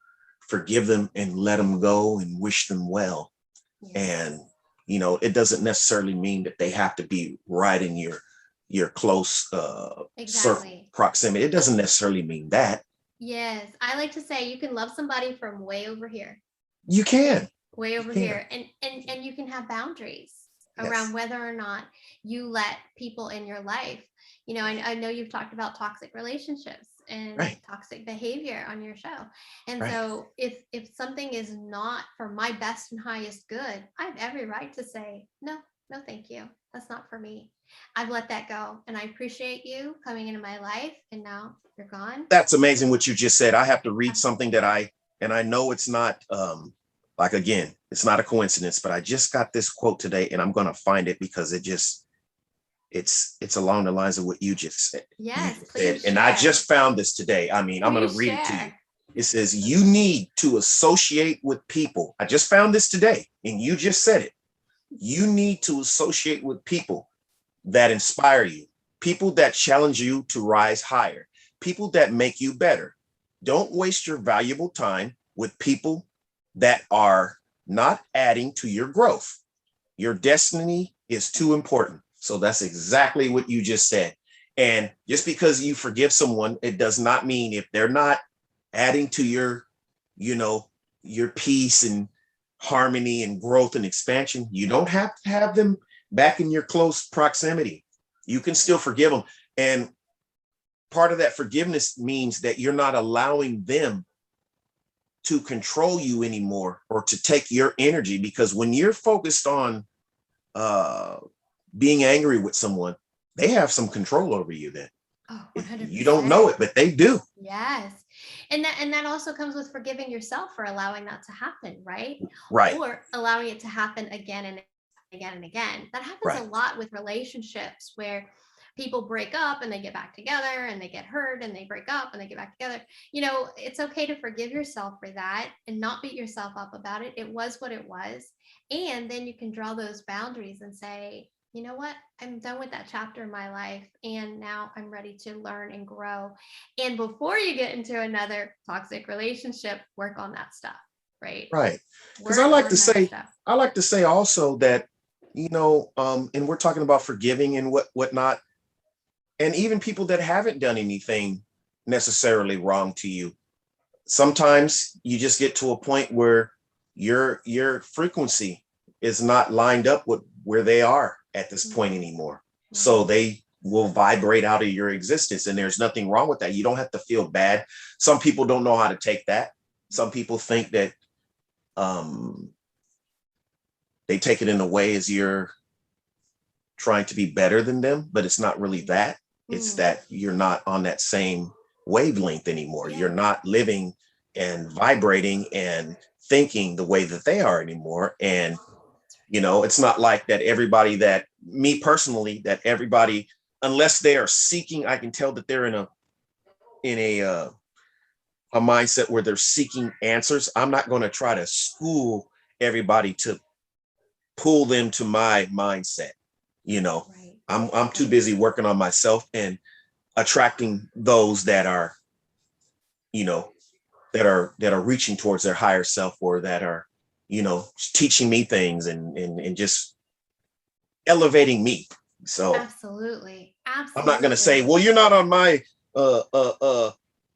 [SPEAKER 1] forgive them and let them go and wish them well.
[SPEAKER 2] Yes.
[SPEAKER 1] And it doesn't necessarily mean that they have to be right in your close circle
[SPEAKER 2] Exactly.
[SPEAKER 1] proximity. It doesn't necessarily mean that.
[SPEAKER 2] Yes. I like to say you can love somebody from way over here,
[SPEAKER 1] You can.
[SPEAKER 2] way
[SPEAKER 1] You
[SPEAKER 2] over
[SPEAKER 1] can.
[SPEAKER 2] here, and you can have boundaries around
[SPEAKER 1] Yes.
[SPEAKER 2] whether or not you let people in your life. I know you've talked about toxic relationships and
[SPEAKER 1] Right.
[SPEAKER 2] toxic behavior on your show, and
[SPEAKER 1] Right.
[SPEAKER 2] so if something is not for my best and highest good, I have every right to say no. No, thank you, that's not for me. I've let that go, and I appreciate you coming into my life, and now you're gone.
[SPEAKER 1] That's amazing what you just said. I have to read something
[SPEAKER 2] Absolutely.
[SPEAKER 1] that and I know it's not, like, again, it's not a coincidence, but I just got this quote today, and I'm going to find it, because it's along the lines of what you just said. You
[SPEAKER 2] Yes,
[SPEAKER 1] just said,
[SPEAKER 2] please
[SPEAKER 1] and I
[SPEAKER 2] share.
[SPEAKER 1] just found this today. I mean, I'm going to
[SPEAKER 2] Please
[SPEAKER 1] read it to you.
[SPEAKER 2] share.
[SPEAKER 1] It says, you need to associate with people. I just found this today, and you just said it. You need to associate with people that inspire you, people that challenge you to rise higher, people that make you better. Don't waste your valuable time with people that are not adding to your growth. Your destiny is too important. So that's exactly what you just said. And just because you forgive someone, it does not mean, if they're not adding to you know, your peace and harmony and growth and expansion, you don't have to have them back in your close proximity. You can still forgive them. And part of that forgiveness means that you're not allowing them to control you anymore, or to take your energy, because when you're focused on uh, being angry with someone, they have some control over you then.
[SPEAKER 2] Oh,
[SPEAKER 1] You don't know
[SPEAKER 2] 100%.
[SPEAKER 1] it, but they do.
[SPEAKER 2] Yes. And that also comes with forgiving yourself for allowing that to happen, right?
[SPEAKER 1] Right,
[SPEAKER 2] Or allowing it to happen again and again and again. That happens a
[SPEAKER 1] right,
[SPEAKER 2] lot with relationships where people break up and they get back together, and they get hurt and they break up and they get back together. It's okay to forgive yourself for that and not beat yourself up about it. It was what it was. And then you can draw those boundaries and say, you know what? I'm done with that chapter in my life. And now I'm ready to learn and grow. And before you get into another toxic relationship, work on that stuff, right?
[SPEAKER 1] right. Because
[SPEAKER 2] Work on that stuff.
[SPEAKER 1] I like to say also that, and we're talking about forgiving and whatnot, and even people that haven't done anything necessarily wrong to you. Sometimes you just get to a point where your frequency is not lined up with where they are at this point
[SPEAKER 2] Mhm.
[SPEAKER 1] anymore. So
[SPEAKER 2] Right.
[SPEAKER 1] they will vibrate out of your existence, and there's nothing wrong with that. You don't have to feel bad. Some people don't know how to take that. Some people think that they take it in a way as you're trying to be better than them, but it's not really that. It's that you're not on that same wavelength anymore.
[SPEAKER 2] Yeah.
[SPEAKER 1] You're not living and vibrating and thinking the way that they are anymore. And, it's not like that everybody that me personally, that everybody, unless they are seeking, I can tell that they're in a mindset where they're seeking answers. I'm not going to try to school everybody to pull them to my mindset.
[SPEAKER 2] Right.
[SPEAKER 1] I'm too busy working on myself and attracting those that are, that are reaching towards their higher self, or that are, teaching me things and just elevating me. So
[SPEAKER 2] Absolutely.
[SPEAKER 1] I'm not going to say, well, you're not on my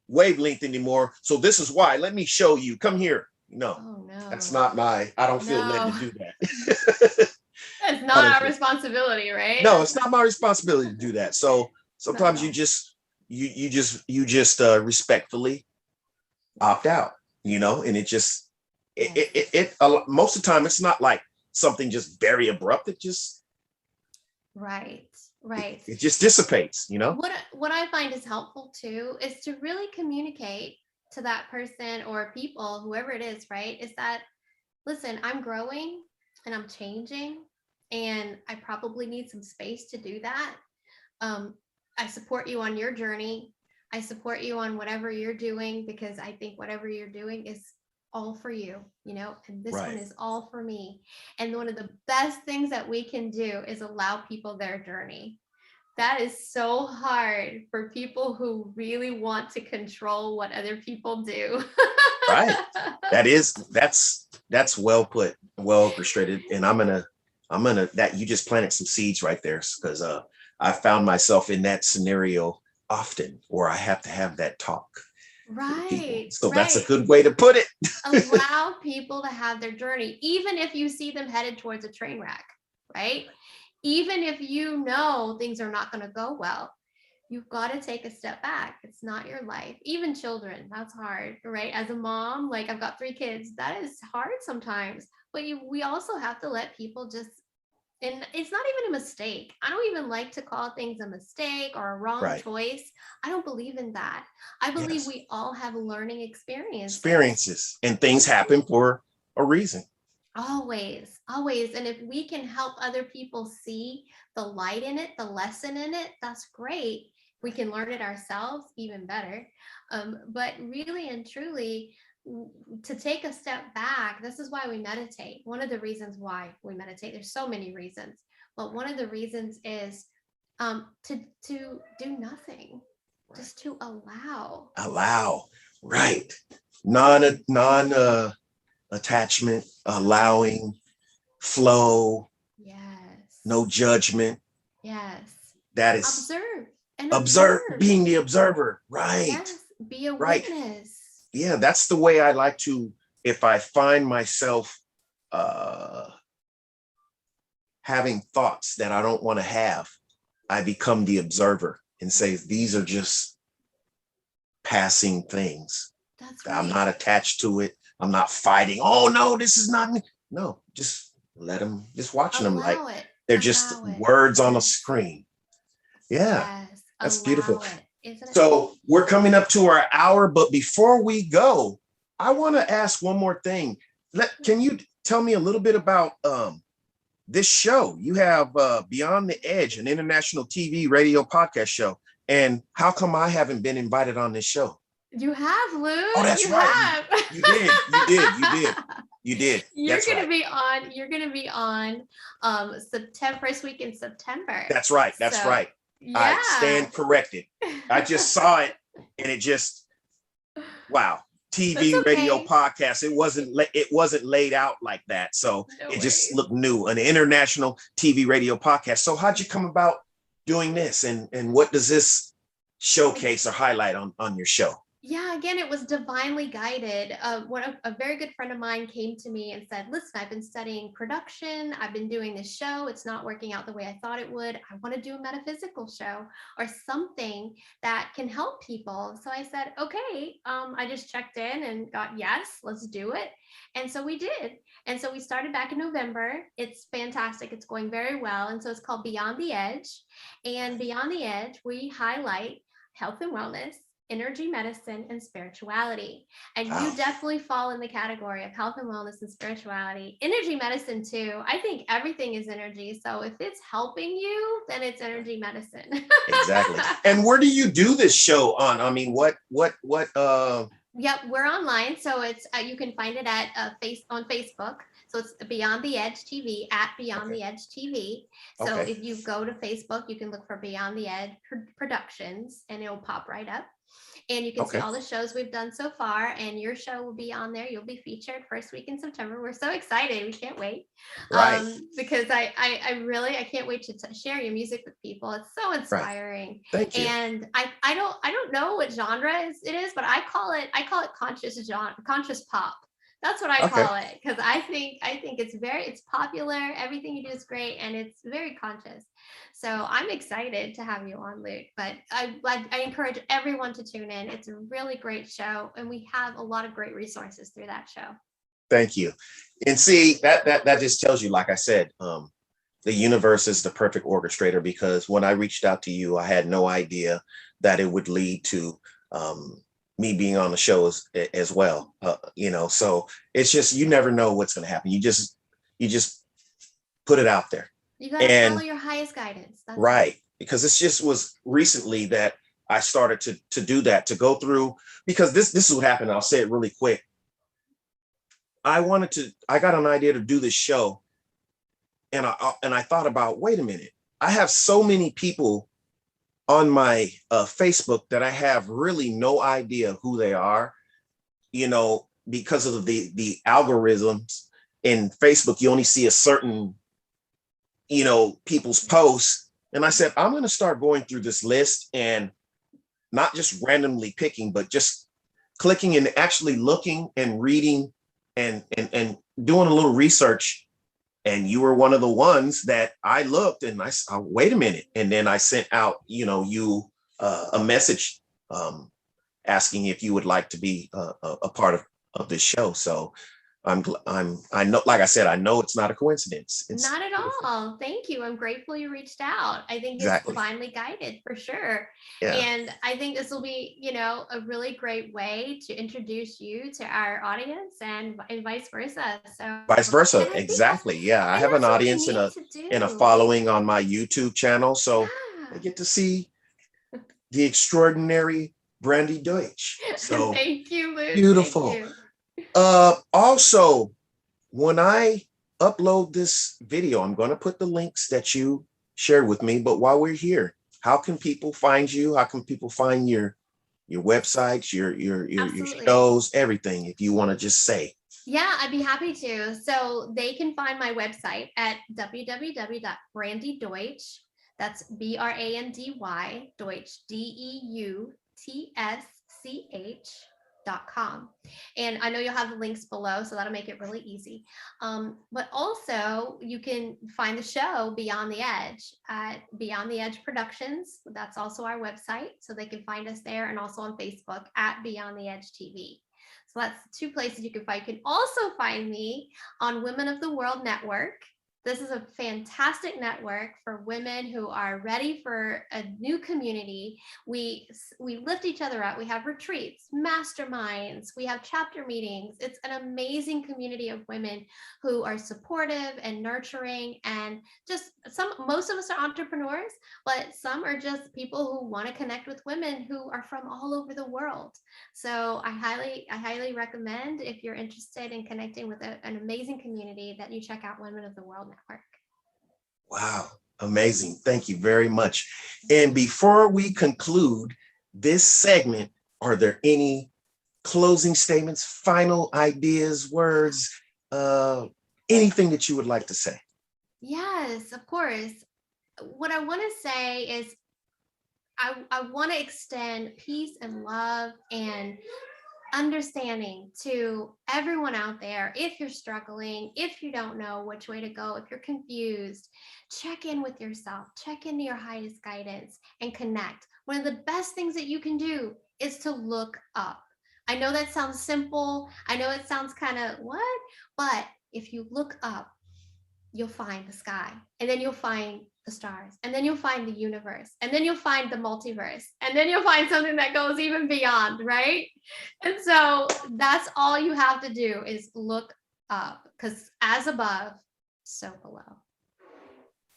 [SPEAKER 1] wavelength anymore, so this is why. Let me show you. Come here. No,
[SPEAKER 2] Oh, no.
[SPEAKER 1] that's not I don't feel led to do that.
[SPEAKER 2] It's not our responsibility, right?
[SPEAKER 1] No, it's not my responsibility to do that. So sometimes you just respectfully opt out, and it most of the time it's not like something just very abrupt. It just
[SPEAKER 2] right.
[SPEAKER 1] It just dissipates,
[SPEAKER 2] What I find is helpful too is to really communicate to that person or people, whoever it is, right? Is that, listen, I'm growing and I'm changing, and I probably need some space to do that. I support you on your journey. I support you on whatever you're doing, because I think whatever you're doing is all for you, and this one is all for me. And one of the best things that we can do is allow people their journey. That is so hard for people who really want to control what other people do.
[SPEAKER 1] Right. That's well put, well orchestrated. And I'm gonna that you just planted some seeds right there, because I found myself in that scenario often, where I have to have that talk.
[SPEAKER 2] Right.
[SPEAKER 1] So that's a good way to put it.
[SPEAKER 2] Allow people to have their journey, even if you see them headed towards a train wreck, right? Even if things are not going to go well, you've got to take a step back. It's not your life. Even children, that's hard, right? As a mom, like I've got 3 kids, that is hard sometimes. But we also have to let people just, and it's not even a mistake. I don't even like to call things a mistake or a wrong choice. I don't believe in that. I believe we all have learning experiences,
[SPEAKER 1] and things happen for a reason.
[SPEAKER 2] Always. And if we can help other people see the light in it, the lesson in it, that's great. We can learn it ourselves, even better. But really and truly, to take a step back, this is why we meditate. One of the reasons why we meditate, there's so many reasons, but one of the reasons is to do nothing, just to allow.
[SPEAKER 1] Right. Non attachment, allowing, flow.
[SPEAKER 2] Yes.
[SPEAKER 1] No judgment.
[SPEAKER 2] Yes.
[SPEAKER 1] That is
[SPEAKER 2] observe,
[SPEAKER 1] being the observer. Right.
[SPEAKER 2] Yes. Be a witness.
[SPEAKER 1] Yeah, that's the way I like to, if I find myself having thoughts that I don't want to have, I become the observer and say, these are just passing things.
[SPEAKER 2] That's right.
[SPEAKER 1] I'm not attached to it. I'm not fighting. Oh no, this is not me. No, just let them, just watching them like they're just words on a screen. Yeah, that's beautiful. So we're coming up to our hour, but before we go, I want to ask one more thing. Can you tell me a little bit about this show? You have Beyond the Edge, an international TV, radio, podcast show. And how come I haven't been invited on this show?
[SPEAKER 2] You have, Lou.
[SPEAKER 1] Oh, that's right. You did.
[SPEAKER 2] You're gonna be on September, first week in September.
[SPEAKER 1] That's right. Yeah. I stand corrected. I just saw it and it just, wow. TV, radio, podcast. It wasn't laid out like that. So it just looked new, an international TV, radio, podcast. So how'd you come about doing this, and what does this showcase or highlight on your show?
[SPEAKER 2] Yeah, again, it was divinely guided. A very good friend of mine came to me and said, "Listen, I've been studying production. I've been doing this show. It's not working out the way I thought it would. I want to do a metaphysical show or something that can help people." So I said, "Okay." I just checked in and got yes, let's do it. And so we did. And so we started back in November. It's fantastic. It's going very well. And so it's called Beyond the Edge. And Beyond the Edge, we highlight health and wellness, energy medicine, and spirituality. And
[SPEAKER 1] Wow.
[SPEAKER 2] you definitely fall in the category of health and wellness and spirituality. Energy medicine, too. I think everything is energy. So if it's helping you, then it's energy medicine.
[SPEAKER 1] Exactly. And where do you do this show on? I mean, what
[SPEAKER 2] Yep, we're online, so it's you can find it at on Facebook. So it's Beyond the Edge TV at Beyond
[SPEAKER 1] okay.
[SPEAKER 2] the Edge TV. So
[SPEAKER 1] Okay.
[SPEAKER 2] if you go to Facebook, you can look for Beyond the Edge Productions, and it'll pop right up. And you can see
[SPEAKER 1] Okay.
[SPEAKER 2] all the shows we've done so far, and your show will be on there. You'll be featured first week in September. We're so excited. We can't wait
[SPEAKER 1] Right.
[SPEAKER 2] because I really I can't wait to share your music with people. It's so
[SPEAKER 1] Right.
[SPEAKER 2] inspiring.
[SPEAKER 1] Thank you.
[SPEAKER 2] And I don't know what genre it is, but I call it conscious pop. That's what I
[SPEAKER 1] Okay.
[SPEAKER 2] call it because I think it's popular. Everything you do is great, and it's very conscious. So I'm excited to have you on, Luke. But I encourage everyone to tune in. It's a really great show, and we have a lot of great resources through that show.
[SPEAKER 1] Thank you. And see, that just tells you, like I said, the universe is the perfect orchestrator, because when I reached out to you, I had no idea that it would lead to me being on the show as well. So it's just, you never know what's going to happen. You just put it out there.
[SPEAKER 2] You got to follow
[SPEAKER 1] And
[SPEAKER 2] your highest guidance. That's
[SPEAKER 1] right, because it's just was recently that I started to do that, to go through, because this is what happened. I'll say it really quick. I got an idea to do this show, and I thought about, wait a minute, I have so many people on my Facebook that I have really no idea who they are, because of the algorithms in Facebook. You only see a certain, people's posts. And I said, I'm going to start going through this list, and not just randomly picking, but just clicking and actually looking and reading and doing a little research. And you were one of the ones that I looked and I saw, wait a minute. And then I sent out, you a message asking if you would like to be a part of this show. So I know, like I said, I know it's not a coincidence. It's
[SPEAKER 2] not at
[SPEAKER 1] beautiful.
[SPEAKER 2] all. Thank you. I'm grateful you reached out. I think it's
[SPEAKER 1] Exactly.
[SPEAKER 2] divinely guided for sure.
[SPEAKER 1] Yeah.
[SPEAKER 2] And I think this will be, a really great way to introduce you to our audience and vice versa. So,
[SPEAKER 1] Vice versa.
[SPEAKER 2] and
[SPEAKER 1] Exactly. Yeah. I have an
[SPEAKER 2] that's what we
[SPEAKER 1] audience
[SPEAKER 2] need to
[SPEAKER 1] and a
[SPEAKER 2] do.
[SPEAKER 1] following on my YouTube channel. So they
[SPEAKER 2] Yeah.
[SPEAKER 1] get to see the extraordinary Brandy Deutsch. So
[SPEAKER 2] Thank you, Luke. Thank
[SPEAKER 1] beautiful.
[SPEAKER 2] you.
[SPEAKER 1] Also, when I upload this video, I'm going to put the links that you shared with me. But while we're here, how can people find you? How can people find your websites, your
[SPEAKER 2] Absolutely.
[SPEAKER 1] shows, everything, if you want to just say?
[SPEAKER 2] Yeah, I'd be happy to. So they can find my website at www.brandydeutsch. That's Brandy Deutsch, DEUTSCH.com. And I know you'll have the links below, so that'll make it really easy. But also, you can find the show Beyond the Edge at Beyond the Edge Productions. That's also our website, so they can find us there, and also on Facebook at Beyond the Edge TV. So that's two places you can find. You can also find me on Women of the World Network. This is a fantastic network for women who are ready for a new community. We lift each other up. We have retreats, masterminds, we have chapter meetings. It's an amazing community of women who are supportive and nurturing, and just most of us are entrepreneurs, but some are just people who want to connect with women who are from all over the world. So I highly recommend, if you're interested in connecting with an amazing community, that you check out Women of the World Network.
[SPEAKER 1] Wow, amazing. Thank you very much. And before we conclude this segment, are there any closing statements, final ideas, words, anything that you would like to say?
[SPEAKER 2] Yes, of course. What I want to say is, I want to extend peace and love and understanding to everyone out there. If you're struggling, if you don't know which way to go, if you're confused, check in with yourself, check into your highest guidance and connect. One of the best things that you can do is to look up. I know that sounds simple. I know it sounds kind of what, but if you look up, you'll find the sky, and then you'll find the stars, and then you'll find the universe, and then you'll find the multiverse, and then you'll find something that goes even beyond, right? And so that's all you have to do is look up, because as above, so below.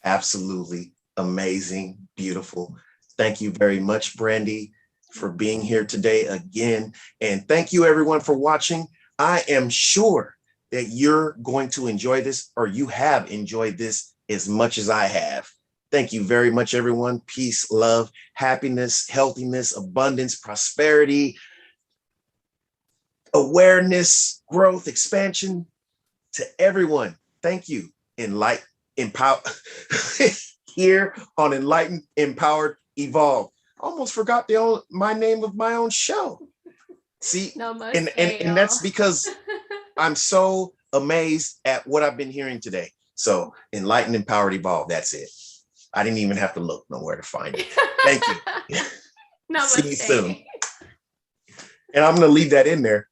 [SPEAKER 1] Absolutely amazing, beautiful. Thank you very much, Brandy, for being here today again. And thank you, everyone, for watching. I am sure that you're going to enjoy this, or you have enjoyed this as much as I have. Thank you very much, everyone. Peace, love, happiness, healthiness, abundance, prosperity, awareness, growth, expansion to everyone. Thank you. Empower here on Enlightened, Empowered, Evolved. Almost forgot my name of my own show. See, and that's because I'm so amazed at what I've been hearing today. So Enlightened, Empowered, Evolved. That's it. I didn't even have to look nowhere to find it. Thank you. See you soon. And I'm going to leave that in there